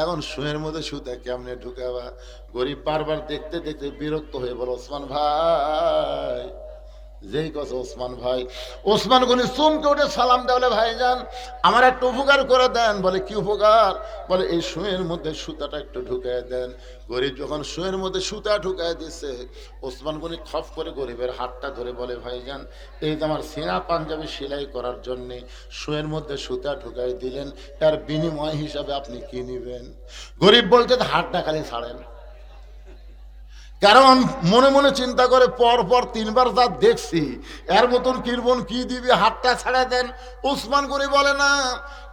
এখন সুঁয়ের মধ্যে সুতা কেমনে ঢুকাবা? গরিব বারবার দেখতে দেখতে বিরক্ত হয়ে বলো, ওসমান ভাই, যেই কথা ওসমান ভাই। ওসমান গনি চমকে উঠে সালাম দেওয়ালে, ভাইজান আমার একটা উপকার করে দেন। বলে, কি উপকার? বলে, এই সুঁয়ের মধ্যে সুতাটা একটু ঢুকায় দেন। গরিব যখন সুঁয়ের মধ্যে সুতা ঢুকায় দিছে, ওসমান গনি খপ করে গরিবের হাতটা ধরে বলে, ভাইজান এই যে আমার সিনা পাঞ্জাবি সেলাই করার জন্যে সুঁয়ের মধ্যে সুতা ঢুকায় দিলেন, তার বিনিময় হিসাবে আপনি কি নেবেন? গরিব বলতে, হাতটা খালি ছাড়েন। কারণ মনে মনে চিন্তা করে, পর পর 3 বার যা দেখছি, এর মতন কৃপণ কি দিবে, হাতটা ছাড়া দেন। ওসমান গনি বলে, না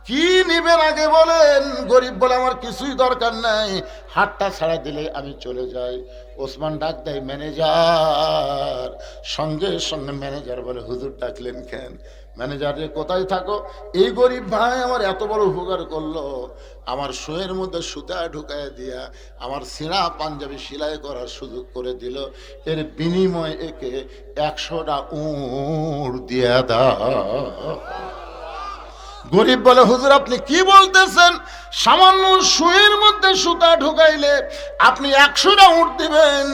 কি নিবেন আগে বলেন। গরিব বলে, আমার কিছুই দরকার নাই, হাতটা ছাড়া দিলে আমি চলে যাই। ওসমান ডাক দেয় ম্যানেজার, সঙ্গে সঙ্গে ম্যানেজার বলে, হুজুর ডাকলেন কেন? ম্যানেজার রে কোথায় থাকো? এই গরিব ভাই আমার এত বড় উপকার করলো, আমার শোয়ের মধ্যে সুতা ঢুকায় দিয়া আমার সিনা পাঞ্জাবি সেলাই করার সুযোগ করে দিল, এর বিনিময়ে একে 100টা উট দিয়া দাও। গরিব বলে, হুজুর আপনি কি বলতেছেন? সামান্য সুয়ের মধ্যে সুতা ঢুকাইলে আপনি 100টা উট দিবেন?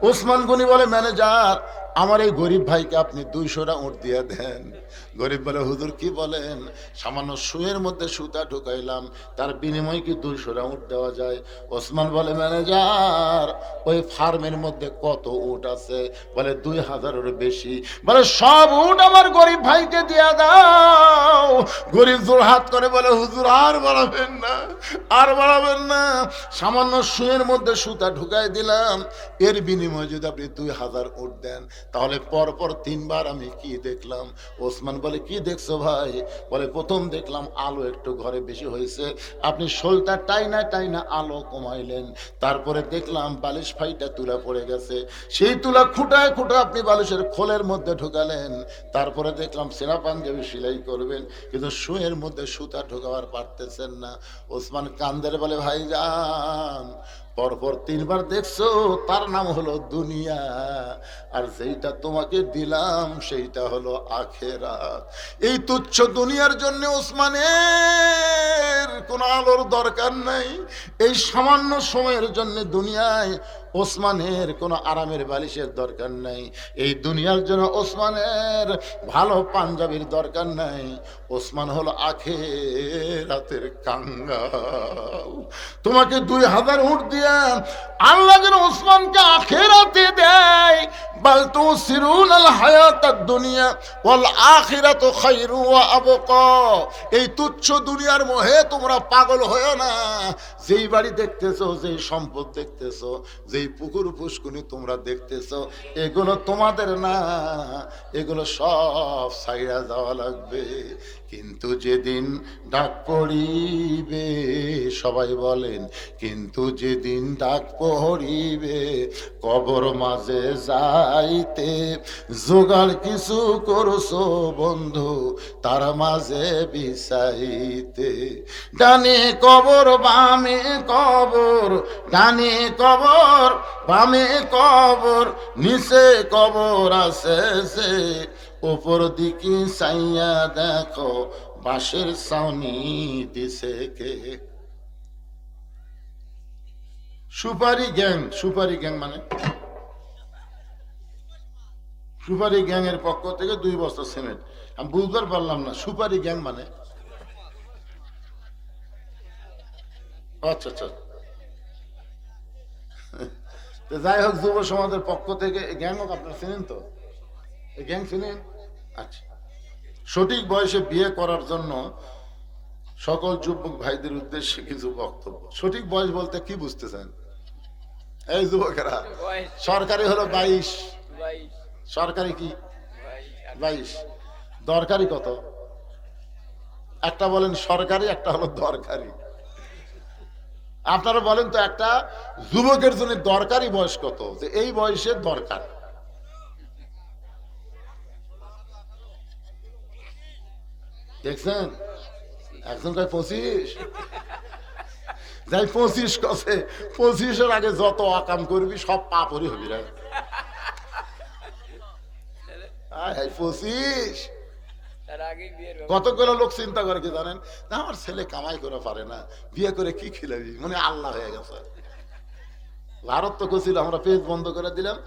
ওসমান গনি বলে, ম্যানেজার আমার এই গরিব ভাইকে আপনি 200টা উট দিয়ে দেন। গরিব বলে, হুজুর কি বলেন? সামান্য সুয়ের মধ্যে সুতা ঢুকাইলাম, তার বিনিময়ে কি 200টা উট দেওয়া যায়? ওসমান বলে, ম্যানেজার ওই ফার্মের মধ্যে কত উট আছে? বলে 2000-এর বেশি। বলে সব উট আমার গরিব ভাইকে দিয়া দাও। গরিব জোড়হাত করে বলে, হুজুর আর বাড়াবেন না, আর বাড়াবেন না, সামান্য সুয়ের মধ্যে সুতা ঢুকাই দিলাম, এর বিনিময়ে যদি আপনি 2000 উট দেন তাহলে পরপর 3 বার আমি কি দেখলাম? ওসমান বলে, কি দেখছো ভাই? বলে, প্রথম দেখলাম আলো একটু ঘরে বেশি হয়েছে, আপনি শোলটা টাইনা টাইনা আলো কমাইলেন। তারপরে দেখলাম বালিশ ফাইটা তুলা পড়ে গেছে, সেই তুলা খুঁটায় খুঁটা আপনি বালিশের খোলের মধ্যে ঢুকালেন। তারপরে দেখলাম সেনা পাঞ্জাবি সেলাই করবেন, কিন্তু শুয়ের মধ্যে সুতা ঢোকাবার পারতেছেন না। ওসমান কান্দের বলে, ভাইজান পরপর 3 বার দেখছো, তার নাম হলো দুনিয়া, আর যেইটা তোমাকে দিলাম সেইটা হলো আখেরাত। এই তুচ্ছ দুনিয়ার জন্য ওসমানের কোনো আলোর দরকার নাই, এই সামান্য সময়ের জন্য দুনিয়ায় ওসমানের কোনো আরামের বালিশের দরকার নাই, এই দুনিয়ার জন্য ওসমানের ভালো পাঞ্জাবির দরকার নাই। ওসমান হলো আখেরাতের কাঙ্গাল। তোমাকে 2000 উট দিয়া আল্লাহ যেন ওসমানকে আখেরাতে দেয়। বাল তুসিরুনাল হায়াতাদ দুনিয়া ওয়াল আখিরাতু খায়রু ওয়া আবকা। এই তুচ্ছ দুনিয়ার মোহে তোমরা পাগল হয়ো না। যেই বাড়ি দেখতেছো, যেই সম্পদ দেখতেছো, যেই পুকুর পুষ্কুনি তোমরা দেখতেছো, এগুলো তোমাদের না, এগুলো সব ছাইড়া যাওয়া লাগবে। কিন্তু যেদিন ডাক পড়িবে, সবাই বলেন, কিন্তু যেদিন ডাক পড়িবে কবর মাঝে যাইতে, জোগাড় কিছু করছো বন্ধু তার মাঝে বিছাইতে। ডানে কবর বামে কবর, ডানে কবর বামে কবর, নিচে কবর আছে সে, উপর দিকে চাইয়া দেখো বাঁশের ছাউনি দিছে কে। সুপারি গ্যাং, সুপারি গ্যাং মানে সুপারি গ্যাং এর পক্ষ থেকে 2 বস্তা সিমেন্ট। আমি বুঝবার পারলাম না সুপারি গ্যাং মানে। আচ্ছা আচ্ছা, যাই হোক, যুব সমাজের পক্ষ থেকে গ্যাং হোক, আপনারা চিনেন তো এই গ্যাং চিনেন? আচ্ছা, সঠিক বয়সে বিয়ে করার জন্য সকল যুবক ভাইদের উদ্দেশ্যে কিছু বক্তব্য। সঠিক বয়স বলতে কি বুঝতেছেন এই যুবকেরা? সরকারি হলো 22, সরকারি কি 22, দরকারি কত? একটা বলেন সরকারি, একটা হলো দরকারি। আপনারা বলেন তো একটা যুবকের জন্য দরকারি বয়স কত, যে এই বয়সের দরকার? দেখছেন একজন কয় 25, যাই 25 কছে, 25-এর আগে যত আকাম করবি সব পাপড়ি হবি রে। 25 কতগুলো লোক চিন্তা করে কি জানেন? না আমার ছেলে কামাই করে পারে না, বিয়ে করে কি খিলাবি, মানে আল্লাহ হয়ে গেছে। ভারত তো করছিল আমরা পেঁয়াজ বন্ধ করে দিলাম,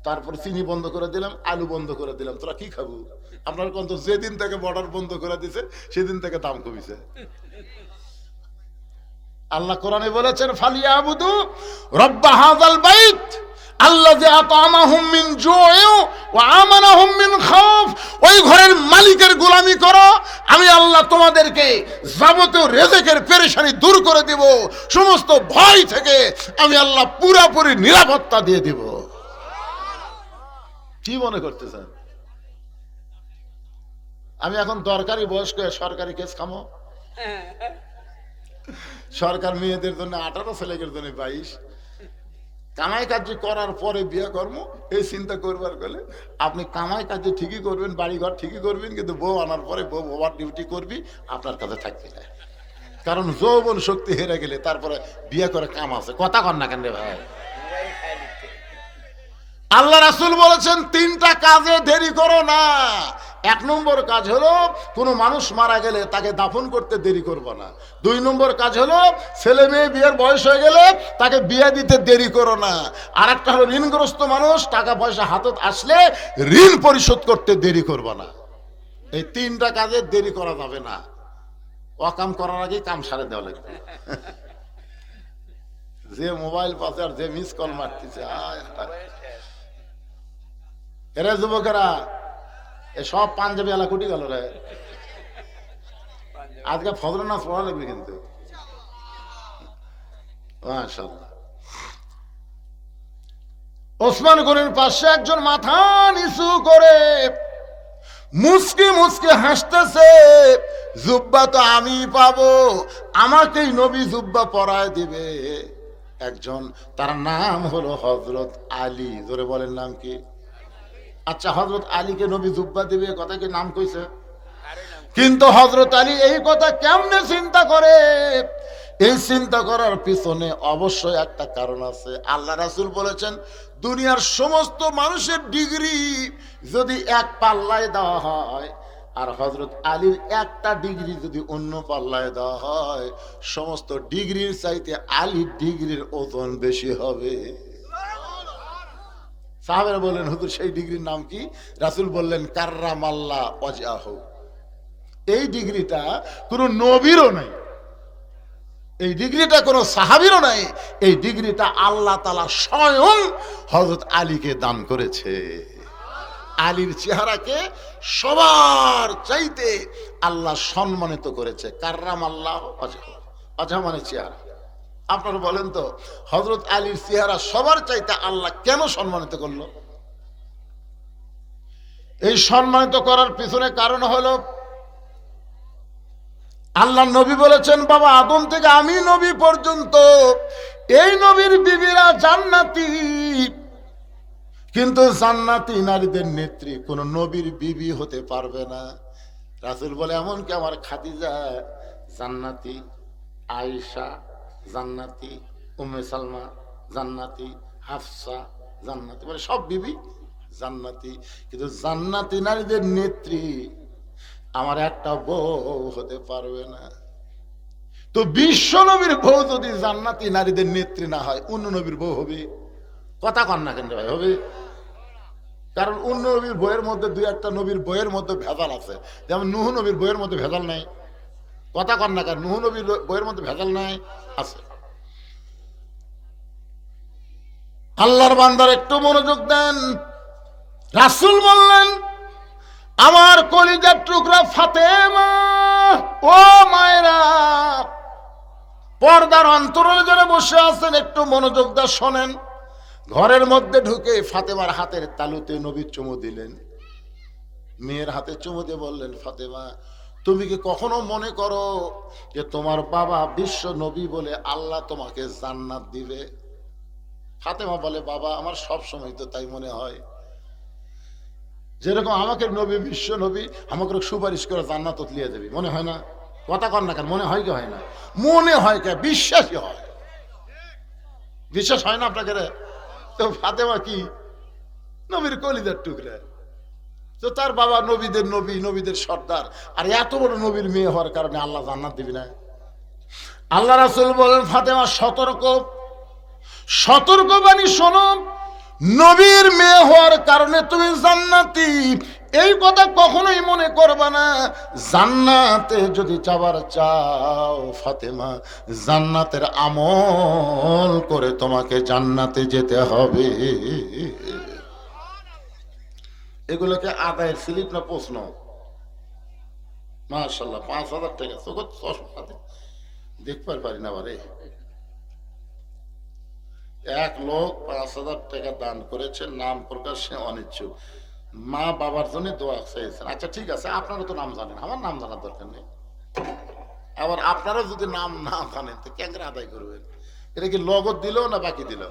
তারপর চিনি বন্ধ করে দিলাম, আলু বন্ধ করে দিলাম, তোরা কি খাবো? আপনার কিন্তু যেদিন থেকে বর্ডার বন্ধ করে দিছে সেদিন থেকে দাম কমিছে। আল্লাহ কোরআনে বলেছেন, ফালিয়াবুদু রাব্বা হাযাল বাইত আল্লাযী আত'আমাহুম মিন জু'ইন ওয়া আমানাহুম মিন খাউফ। ওই ঘরের মালিকের গোলামি করো, আমি আল্লাহ তোমাদেরকে যাবতীয় রিজিকের পেরেশানি দূর করে দিব, সমস্ত ভয় থেকে আমি আল্লাহ পুরোপুরি নিরাপত্তা দিয়ে দিব। কি মনে করতেছেন আমি এখন দরকারি বয়স্ক সরকারি কেস খামো? সরকার মেয়েদের জন্য 18, ছেলেদের জন্য 22। কামাই কাজ করার পরে বিয়ে কর্ম এই চিন্তা করবার গেলে আপনি কামাই কাজ ঠিকই করবেন, বাড়িঘর ঠিকই করবেন, কিন্তু বউ আনার পরে বউ ওভার ডিউটি করবি, আপনার কাছে থাকবে না। কারণ যৌবন শক্তি হেরে গেলে তারপরে বিয়ে করে কাম আছে। কথা কন না কেন রে ভাই? আল্লাহ রাসূল বলেছেন 3টা কাজে দেরি করো না। 1 নম্বর কাজ হলো কোনো মানুষ মারা গেলে তাকে দাফন করতে দেরি করবো না। 2 নম্বর কাজ হলো ছেলে মেয়ে বিয়ের বয়স হয়ে গেলে তাকে বিয়ে দিতে দেরি করো না। আর একটা হলো ঋণগ্রস্ত মানুষ টাকা পয়সা হাতত আসলে ঋণ পরিশোধ করতে দেরি করবো না। এই 3টা কাজে দেরি করা যাবে না। অকাম করার আগে কাম সারে দেওয়া লাগবে। যে মোবাইল পাশে আর যে মিস কল মারতেছে, এরা যুবকেরা এ সব পাঞ্জাবি এলা কুটি গেল রে। আজকে ফজর নামাজ পড়া লাগবে কিন্তু। মাশাআল্লাহ। ওসমান গনির পাশে একজন মাথা নিচু করে মুস্কি মুস্কি হাসতেছে। জুব্বা তো আমি পাবো, আমাকেই নবী জুব্বা পরায় দিবে একজন। তার নাম হলো হযরত আলী। জোরে বলেন নাম কি? আচ্ছা, হযরত আলীকে নবী জুব্বা দিবে, কথা কি নাম কইছে? কিন্তু হযরত আলী এই কথা কেমনে চিন্তা করে? এই চিন্তা করার পিছনে অবশ্যই একটা কারণ আছে। আল্লাহ রাসূল বলেছেন, দুনিয়ার সমস্ত মানুষের ডিগ্রি যদি এক পাল্লায় দেওয়া হয়, আর হযরত আলীর একটা ডিগ্রি যদি অন্য পাল্লায় দেওয়া হয়, সমস্ত ডিগ্রির চাইতে আলীর ডিগ্রির ওজন বেশি হবে। সাহাবারা বললেন, হুজুর সেই ডিগ্রির নাম কি? রাসূল বললেন, কাররামাল্লাহ ওয়াজহাহু। এই ডিগ্রিটা কোনো নবীরও নাই, এই ডিগ্রিটা কোনো সাহাবীরও নাই, এই ডিগ্রিটা আল্লাহ তাআলা স্বয়ং হযরত আলীকে দান করেছে। আলীর চেহারাকে সবার চাইতে আল্লাহ সম্মানিত করেছে। কাররামাল্লাহ ওয়াজহাহু, ওয়াজহ মানে চেহারা। আপনারা বলেন তো, হযরত আলীর চেহারা সবার চাইতে আল্লাহ কেন সম্মানিত করলো? এই সম্মানিত করার পিছনে কারণ হলো, আল্লাহ নবী বলেছেন, বাবা আদম থেকে আমি নবী পর্যন্ত এই নবীর বিবিরা জান্নাতি, কিন্তু জান্নাতি নারীদের নেত্রী কোন নবীর বিবি হতে পারবে না। রাসূল বলে, এমনকি আমার খাদিজা জান্নাতি, আয়েশা জান্নাতি, উম্মে সালমা জান্নাতি, হাফসা জান্নাতি, মানে সব বিবি জান্নাতি, কিন্তু জান্নাতি নারীদের নেত্রী আমার একটা বউ হতে পারবে না। তো বিশ্ব নবীর বউ যদি জান্নাতি নারীদের নেত্রী না হয়, অন্য নবীর বউ হবে? কথা কন না কেন ভাই? হবে। কারণ অন্য নবীর বইয়ের মধ্যে 2-1টা নবীর বইয়ের মধ্যে ভেজাল আছে। যেমন নূহ নবীর বইয়ের মধ্যে ভেজাল নাই। কথা কন না কেন? নূহ নবীর বইয়ের মধ্যে ভেজাল নাই, আছে। আল্লাহর বান্দার একটু মনোযোগ দেন। রাসূল বললেন, আমার কলিজার টুকরা ফাতেমা, ও মায়েরা, পর্দার অন্তরালে যারা বসে আছেন একটু মনোযোগ দিয়ে শোনেন। ঘরের মধ্যে ঢুকে ফাতেমার হাতের তালুতে নবী চুমু দিলেন। মেয়ের হাতে চুমু দিয়ে বললেন, ফাতেমা, তুমি কি কখনো মনে করো যে তোমার বাবা বিশ্ব নবী বলে আল্লাহ তোমাকে জান্নাত দিবে? ফাতেমা বলে, বাবা আমার সব সময় তো তাই মনে হয়, যেরকম আমাকে নবী বিশ্ব নবী আমাকে সুপারিশ করে জান্নাত লিয়ে দেবে, মনে হয় না? কথা কর না কেন? মনে হয় কি হয় না? মনে হয় কে? বিশ্বাসই হয়। বিশ্বাস হয় না আপনাকে? তো ফাতেমা কি নবীর কলিজার টুকরা, তো তার বাবা নবীদের নবী, নবীদের সর্দার, আর এত বড় নবীর মেয়ে হওয়ার কারণে আল্লাহ জান্নাত দিবি না? আল্লাহ রাসূল বলেন, ফাতেমা সতর্ক, সতর্কবাণী শোনো, নবীর মেয়ে হওয়ার কারণে তুমি জান্নাতি এই কথা কখনোই মনে করবা না। জান্নাতে যদি যাবার চাও ফাতেমা, জান্নাতের আমল করে তোমাকে জান্নাতে যেতে হবে। এগুলোকে আদায়ের স্লিপ না প্রশ্ন? মাশাআল্লাহ, 5000 টাকা চশমা দেখতে পারি না বারে। এক লোক 5000 টাকা দান করেছে, নাম প্রকাশে অনিচ্ছুক, মা বাবার জন্য দোয়া চাইছেন। আচ্ছা ঠিক আছে, আপনারা তো নাম জানেন, আমার নাম জানার দরকার নেই। আবার আপনারা যদি নাম না জানেন তো কেন আদায় করবেন? এটা কি লগত দিল না বাকি দিল?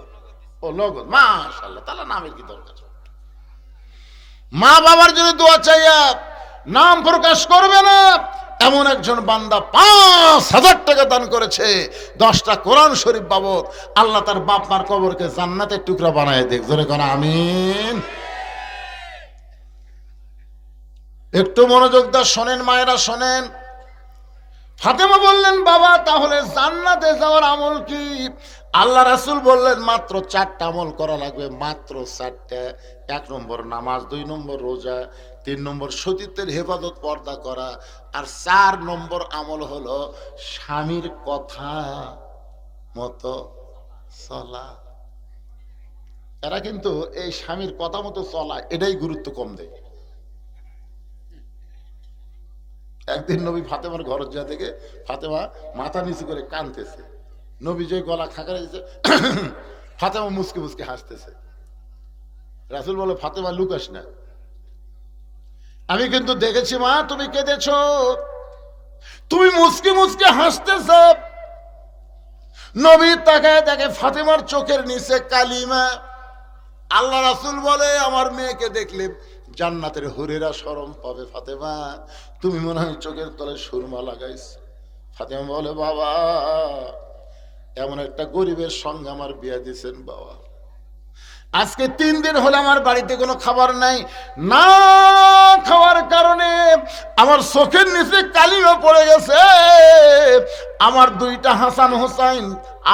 ও লগত, মাশাআল্লাহ, তাহলে নামের কি দরকার? মা বাবার জন্য দোয়া চাইয়া নাম প্রকাশ করবে না এমন একজন বান্দা 5,000 টাকা দান করেছে, 10টা কোরআন শরীফ বাবদ। আল্লাহ তার বাপ মার কবরকে জান্নাতের টুকরা বানায় দেখ, জোরে কোন আমিন। একটু মনোযোগ দা শোনেন মায়েরা, শোনেন। ফাতেমা বললেন, বাবা তাহলে জান্নাতে যাওয়ার আমল কি? আল্লাহ রাসূল বললেন, মাত্র 4টা আমল করা লাগবে, মাত্র 4টা। 1 নম্বর নামাজ, 2 নম্বর রোজা, 3 নম্বর সতীত্বের হেফাজত পর্দা করা, আর 4 নম্বর আমল হলো স্বামীর কথা মতো চলা। এরা কিন্তু এই স্বামীর কথা মতো চলা এটাই গুরুত্ব কম দেয়। একদিন নবী ফাতেমার ঘর যা থেকে ফাতেমা মাথা নিচু করে কাঁদতেছে, নবী যে গলা খাঁকারে দিচ্ছে, ফাতেমা মুসকে মুসকে হাসতেছে। রাসূল বলে, ফাতেমা লুকাস না, আমি কিন্তু দেখেছি মা তুমি কেঁদেছ, তুমি মুসকে মুসকে হাসতেছ। নবী তাকায় দেখে ফাতেমার চোখের নিচে কালিমা। আল্লাহ রাসূল বলে, আমার মেয়েকে দেখলে জান্নাতের হুরেরা শরম পাবে। ফাতেমা তুমি মনে হয় চোখের তলে সুরমা লাগাইছ। ফাতেমা বলে, বাবা এমন একটা গরিবের সঙ্গে আমার বিয়ে দিয়েছেন বাবা, আজকে 3 দিন হলে আমার বাড়িতে কোনো খাবার নাই, না খাওয়ার কারণে আমার চোখের নিচে কালিমা পড়ে গেছে। আমার 2টা হাসান হোসাইন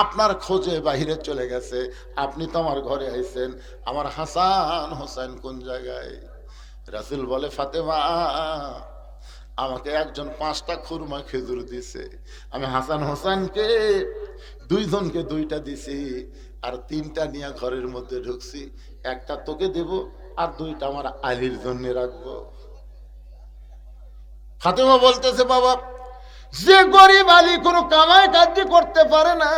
আপনার খোঁজে বাহিরে চলে গেছে, আপনি তো আমার ঘরে আইছেন, আমার হাসান হোসাইন কোন জায়গায়? রাসূল বলে, ফাতেমা আমাকে একজন 5টা খুরমা খেজুর দিছে, আমি হাসান হোসেনকে 2 জনকে 2টা দিছি, আর 3টা নিয়ে ঘরের মধ্যে ঢুকছি, 1টা তোকে দেব আর 2টা আমার আলীর জন্য রাখবো। ফাতেমা বলতেছে, বাবা যে গরিব আলী কোনো কামাই কাজ করতে পারে না।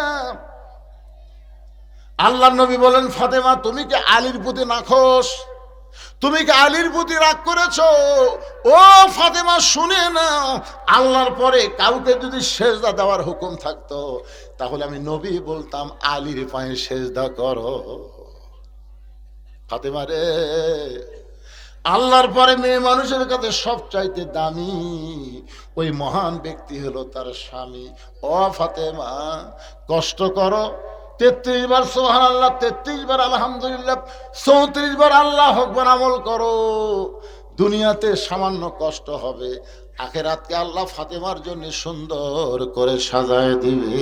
আল্লাহর নবী বলেন, ফাতেমা তুমি কি আলীর প্রতি নাখোশ? তুমি কি আলীর প্রতি রাগ করেছো? ও ফাতেমা শুনে নাও, আল্লাহর পরে কাউকে যদি সেজদা দেওয়ার হুকুম থাকতো তাহলে আমি নবী বলতাম আলীর পায়ে সেজদা করো। ফাতেমা রে, আল্লাহর পরে মেয়ে মানুষের কাছে সবচাইতে দামি ওই মহান ব্যক্তি হলো তার স্বামী। ও ফাতেমা কষ্ট করো, 33 বার সুবহানাল্লাহ, 33 বার আলহামদুলিল্লাহ, 34 বার আল্লাহু আকবার আমল করো। দুনিয়াতে সামান্য কষ্ট হবে, আখিরাতকে আল্লাহ ফাতেমার জন্য সুন্দর করে সাজায় দিবে।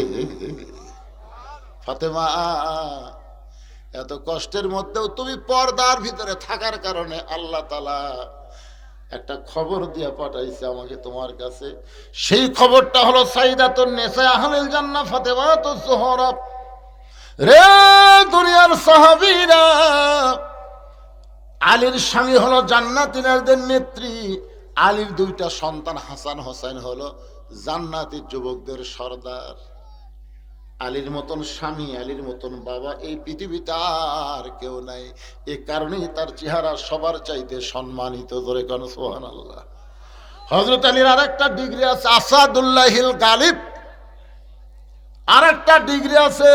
ফাতেমা এত কষ্টের মধ্যেও তুমি পর্দার ভিতরে থাকার কারণে আল্লাহ তাআলা একটা খবর দিয়া পাঠাইছে আমাকে তোমার কাছে। সেই খবরটা হলো সাইদাতুন নিসা আহলুল জান্নাহ ফাতেমাতুজ জোহরা। রে দুনিয়ার সাহাবীরা, আলীর স্বামী হলো জান্নাতীদের নেত্রী, আলীর 2টা সন্তান হাসান হোসেন হলো জান্নাতি যুবকদের সর্দার। আলীর মতন স্বামী, আলীর মতন বাবা এই পৃথিবীতে আর কেউ নাই। এ কারণেই তার চেহারা সবার চাইতে সম্মানিত। ধরে কেন সুবহানাল্লাহ। হযরত আলীর আরেকটা ডিগ্রি আছে আসাদুল্লাহিল গালিব, আরেকটা ডিগ্রি আছে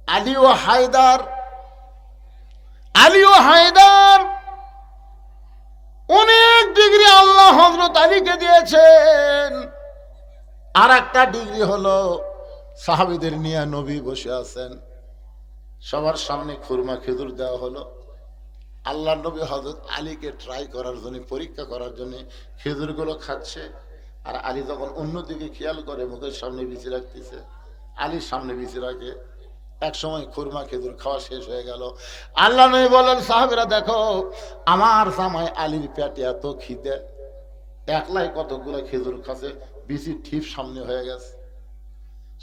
আলী ও হায়দার। আলী ও হায়দার অনেক ডিগ্রি আল্লাহ হযরত আলীকে দিয়েছেন। আর একটা ডিগ্রি হলো সাহাবীদের নিয়ে নবী বসে আছেন, সবার সামনে খুরমা খেজুর দেওয়া হলো। আল্লাহ নবী হযরত আলীকে ট্রাই করার জন্য, পরীক্ষা করার জন্য খেজুরগুলো খাচ্ছে, আর আলী যখন অন্যদিকে খেয়াল করে মুখের সামনে বিছিয়ে রাখতেছে, আলীর সামনে বিছিয়ে রাখে। এক সময় খুরমা খেজুর খাওয়া শেষ হয়ে গেল। আল্লাহ নবী বলেন, সাহাবীরা দেখো আমার জামাই আলীর পেটে এত খিদে, একলাই কতগুলো খেজুর খাচ্ছে, বিচি ঠিক সামনে হয়ে গেছে।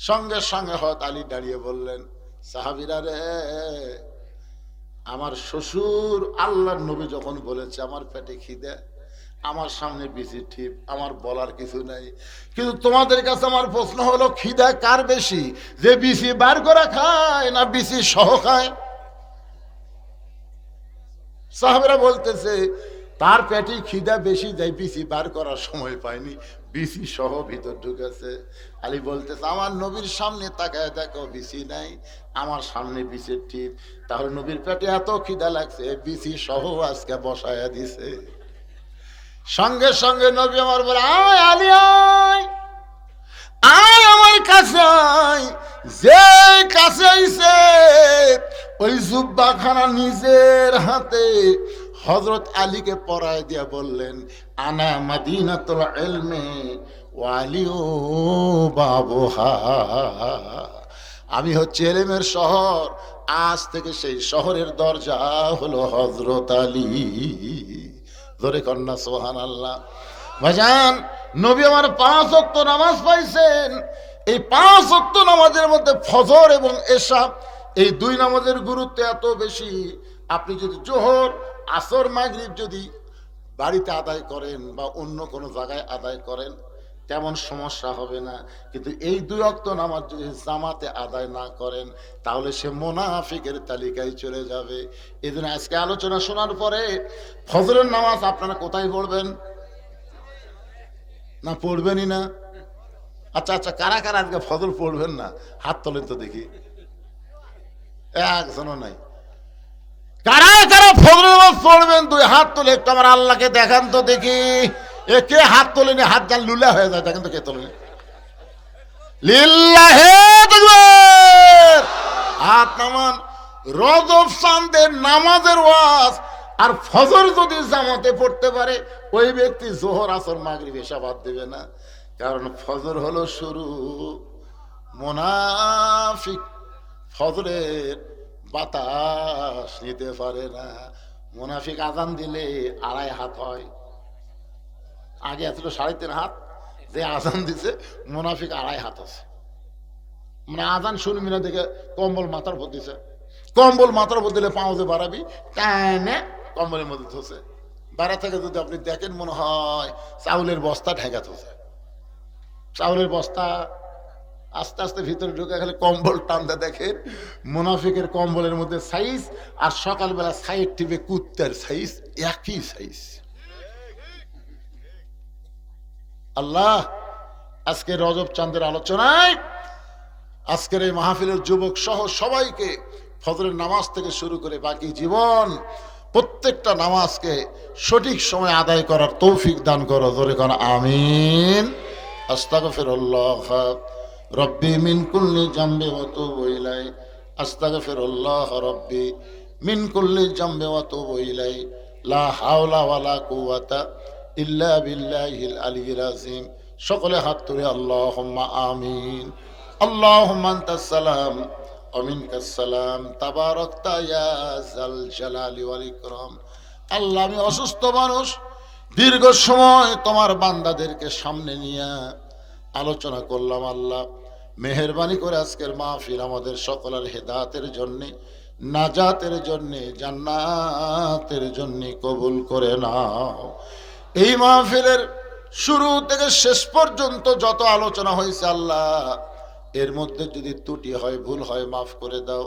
সঙ্গে সঙ্গে হযরত আলী দাঁড়িয়ে বললেন, সাহাবীরা রে, আমার শ্বশুর আল্লাহর নবী যখন বলেছে আমার পেটে খিদে, আমার সামনে বিচি ঠিক, আমার বলার কিছু নাই। কিন্তু তোমাদের কাছে আমার প্রশ্ন হলো, খিদা কার বেশি, যে বিচি বার করে খায় না বিচি সহ খায়? সাহাবীরা বলতেছে তার পেটে খিদা বেশি, যাই বিচি বার করার সময় পায়নি, বিসি সহ ভিতর ঢুকেছে। আলী বলতেছে আমার নবীর সামনে তাকায় দেখো বিসি নাই, আমার সামনে বিসির ঠিক। তাহলে নবীর পেটে এত খিদা লাগছে বিসি সহ আজকে বসায়া দিছে। সঙ্গে সঙ্গে নবী আমার বলে আয় আলী আয় আয় আমার কাছে আয়। যে কাছে আইছে ওই জুব্বাখানা নিজের হাতে হযরত আলীকে পরায় দিয়া বললেন আনা মাদিনাতুল ইলমি ওয়া আলিউ বাবুহা, আমি হচ্ছে ইলমের শহর, আজ থেকে সেই শহরের দরজা হলো হযরত আলী। ধরে কন্যা সুবহানাল্লাহ। ভাইজান নবী আমার 5 ওয়াক্ত নামাজ পাইছেন। এই 5 ওয়াক্ত নামাজের মধ্যে ফজর এবং এশা এই 2 নামাজের গুরুত্ব এত বেশি। আপনি যদি জোহর আসর মাগরিব যদি বাড়িতে আদায় করেন বা অন্য কোনো জায়গায় আদায় করেন তেমন সমস্যা হবে না, কিন্তু এই 2 ওয়াক্ত নামাজ যদি জামাতে আদায় না করেন তাহলে সে মুনাফিকের তালিকায় চলে যাবে। এজন্য আজকে আলোচনা শোনার পরে ফজরের নামাজ আপনারা কোথায় পড়বেন? না পড়বেনই না? আচ্ছা আচ্ছা, কারা কারা আজকে ফজর পড়বেন না হাত তোলেন তো দেখি। একজনও নাই। কারা কারা ফজর নামাজ পড়বেন 2 হাত তোলে একটু আমার আল্লাহকে দেখান তো দেখি। এ কে হাত তোলেনি? হাত জান লুলা হয়ে যায়, দেখেন তো কে তোলেনি। লিল্লাহে তাকবীর। হাত নামান। রজব চাঁদের নামাজের ওয়াজ আর ফজর যদি জামাতে পড়তে পারে ওই ব্যক্তি জোহর আসর মাগরিব এশা বাদ দেবে না। কারণ ফজর হলো শুরু। মুনাফিক ফজরের বাতাস নিতে পারে না। মুনাফিক আজান দিলে 2.5 হাত হয়, আগে এত 3.5 হাত, যে আজান দিছে মুনাফিক 2.5 হাত আছে। মানে আজান শুনবি না দেখে কম্বল মাথার উপর দিছে, কম্বল মাথার উপর দিলে পাও যে বাড়াবি টানে কম্বলের মধ্যে ধসে বাড়া থেকে যদি আপনি দেখেন মনে হয় চাউলের বস্তা ঢেকা ধসে। চাউলের বস্তা আস্তে আস্তে ভিতরে ঢুকে গেলে কম্বল টানতে দেখেন মুনাফিকের কম্বলের মধ্যে সাইজ আর সকালবেলা সাইড টিপে কুত্তার সাইজ একই সাইজ। আল্লাহ আজকে রজব চাঁদের আলোচনায় আজকের এই মাহফিলের যুবক সহ সবাইকে ফজরের নামাজ থেকে শুরু করে বাকি জীবন প্রত্যেকটা নামাজকে সঠিক সময় আদায় করার তৌফিক দান করো। জোরে কোন আমিন। আস্তাগফিরুল্লাহ রব্বি মিন কুল্লি জামবি ওয়া তুবু ইলাই। আস্তাগফিরুল্লাহ রব্বি মিন কুল্লি জামবি ওয়া তুবু ইলাই। লা হাওলা ওয়ালা কুওয়াতা ইল্লা বিল্লাহিল আলিয়্যিল আযীম। সকলে হাত তুলে আল্লাহুম্মা আমিন। আল্লাহুম্মা আনতাস সালাম ওয়া মিনকাস সালাম তাবারাকতা ইয়া যাল জালালি ওয়াল ইকরাম। আল্লাহ আমি অসুস্থ মানুষ, দীর্ঘ সময় তোমার বান্দাদেরকে সামনে নিয়ে আলোচনা করলাম। আল্লাহ মেহেরবানি করে আজকের মাহফিল আমাদের সকলের হেদায়েতের জন্য, নাজাতের জন্য, জান্নাতের জন্য কবুল করে নাও। এই মাহফিলের শুরু থেকে শেষ পর্যন্ত যত আলোচনা হয়েছে আল্লাহ এর মধ্যে যদি ত্রুটি হয় ভুল হয় মাফ করে দাও,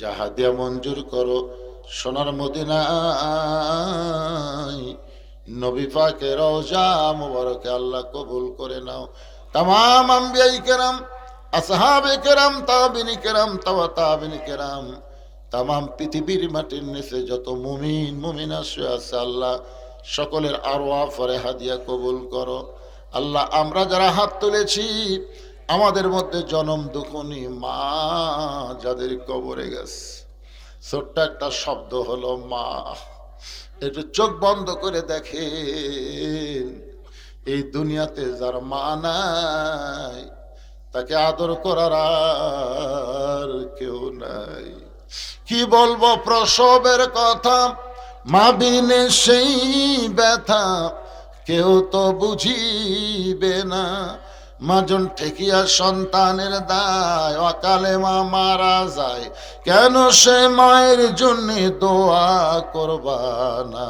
যাহা দিয়া মঞ্জুর করো। সোনার মদিনায় নবী পাকের রওজা মুবারকে আল্লাহ কবুল করে নাও। তামাম আম্বিয়াই কেরাম, আসহাবে কেরাম, তাবিনী কেরাম, তাবিনী কেরাম, তামাম পৃথিবীর মাটির নিচে যত মুমিন মুমিনা শুয়ে আছে আল্লাহ সকলের আরওয়াহ ফরেহা দিয়া কবুল করো। আল্লাহ আমরা যারা হাত তুলেছি আমাদের মধ্যে জনম দুঃখনী মা যাদের কবরে গেছে, ছোট্ট একটা শব্দ হলো মা, একটু চোখ বন্ধ করে দেখেন এই দুনিয়াতে যার মা নাই তাকে আদর করার আর কেউ নাই। কি বলবো প্রসবের কথা, মা বিনে সেই ব্যথা কেউ তো বুঝিবে না। মাজন ঠেকিয়া সন্তানের দায়, অকালে মা মারা যায় কেন সে মায়ের জন্য দোয়া করবা না।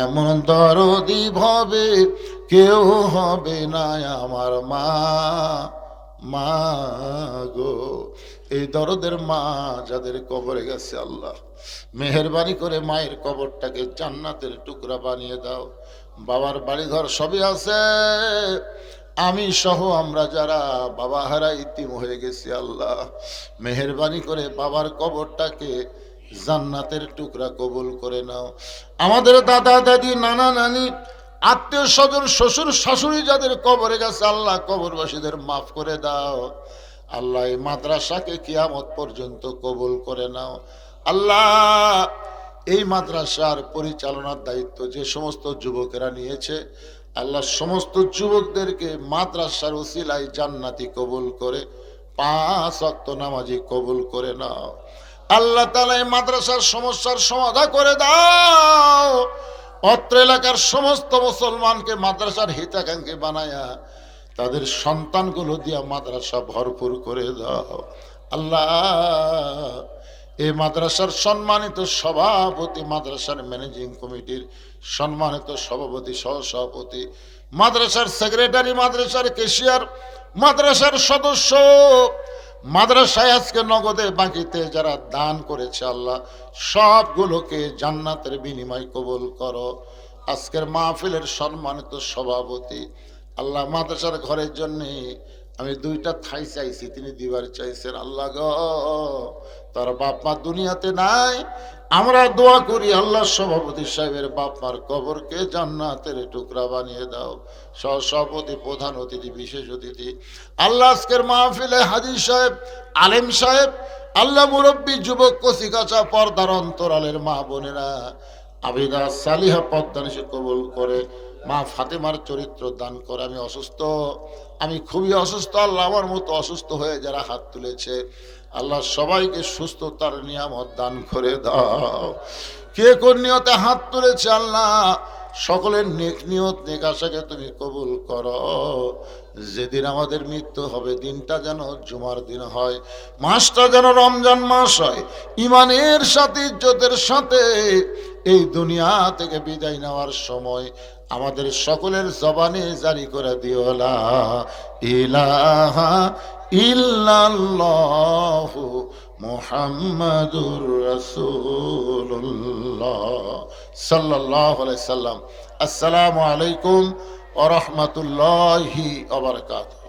এমন দরদি ভাবে কেউ হবে না আমার মা, মা গো। এই দরদের মা যাদের কবরে গেছে আল্লাহ মেহেরবানি করে মায়ের কবরটাকে জান্নাতের টুকরা বানিয়ে দাও। বাবার বাড়িঘর সবই আছে, আমি সহ আমরা যারা বাবা হারা ইতিম হয়ে গেছি, আল্লাহ মেহেরবানি করে বাবার কবরটাকে জান্নাতের টুকরা কবুল করে নাও। আমাদের দাদা দাদি নানা নানি আত্মীয় স্বজন শ্বশুর শাশুড়ি যাদের কবরে গেছে আল্লাহ কবরবাসীদের মাফ করে দাও। আল্লাহ এই মাদ্রাসাকে কিয়ামত পর্যন্ত কবুল করে নাও। আল্লাহ এই মাদ্রাসার পরিচালনার দায়িত্ব যে সমস্ত যুবকেরা নিয়েছে আল্লাহ সমস্ত যুবকদেরকে মাদ্রাসার উসিলায় জান্নাতি কবুল করে 5 ওয়াক্ত নামাজি কবুল করে নাও। আল্লাহ তাআলা এই মাদ্রাসার সমস্যার সমাধান করে দাও। অত্র এলাকার সমস্ত মুসলমানকে মাদ্রাসার হিতাকাঙ্ক্ষী বানায়া তাদের সন্তানগুলো দিয়া মাদ্রাসা ভরপুর করে দাও। আল্লাহ এই মাদ্রাসার সম্মানিত সভাপতি, মাদ্রাসার ম্যানেজিং কমিটির সম্মানিত সভাপতি, সহসভাপতি, মাদ্রাসার সেক্রেটারি, মাদ্রাসার ক্যাশিয়ার, মাদ্রাসার সদস্য, মাদ্রাসায় আজকে নগদে বাকিতে যারা দান করেছে আল্লাহ সবগুলোকে জান্নাতের বিনিময় কবুল করো। আজকের মাহফিলের সম্মানিত সভাপতি আল্লাহ মাদ্রাসার ঘরের জন্যে আমি 2টা ঠাই চাইছি, তিনি দিবার চাইছেন। আল্লাহ গো তার বাপ মা দুনিয়াতে নাই, আমরা দোয়া করি আল্লাহ সভাপতি সাহেবের বাপ মার কবরকে জান্নাতের টুকরা বানিয়ে দাও। সভাপতি, প্রধান অতিথি, বিশেষ অতিথি আল্লাহ আজকের মাহফিলে হাজী সাহেব, আলেম সাহেব, আল্লাহ মুরব্বী, যুবক, কচিকাচা, পর্দার অন্তরালের মা বোনেরা আবিদা সালিহা পদ্মানিসে কবুল করে। মা ফাতেমার চরিত্র দান করে। আমি অসুস্থ, আমি খুবই অসুস্থ আল্লাহ, আমার মতো অসুস্থ হয়ে যারা হাত তুলেছে আল্লাহ সবাইকে সুস্থতার নিয়ামত দান করে দাও। কে কোন নিয়তে হাত তুলেছে আল্লাহ সকলের নেক নিয়ত নেক আশাকে তুমি কবুল করো। যেদিন আমাদের মৃত্যু হবে দিনটা যেন জুমার দিন হয়, মাসটা যেন রমজান মাস হয়, ইমানের সাথে ইজ্জতের সাথে এই দুনিয়া থেকে বিদায় নেওয়ার সময় আমাদের সকলের জবানে জারি করে দিও লা ইলাহা ইল্লাল্লাহু মুহাম্মাদুর রাসূলুল্লাহ সাল্লাল্লাহু আলাইহি সাল্লাম। আসসালামু আলাইকুম ওয়া রাহমাতুল্লাহি ওয়া বারাকাতুহু।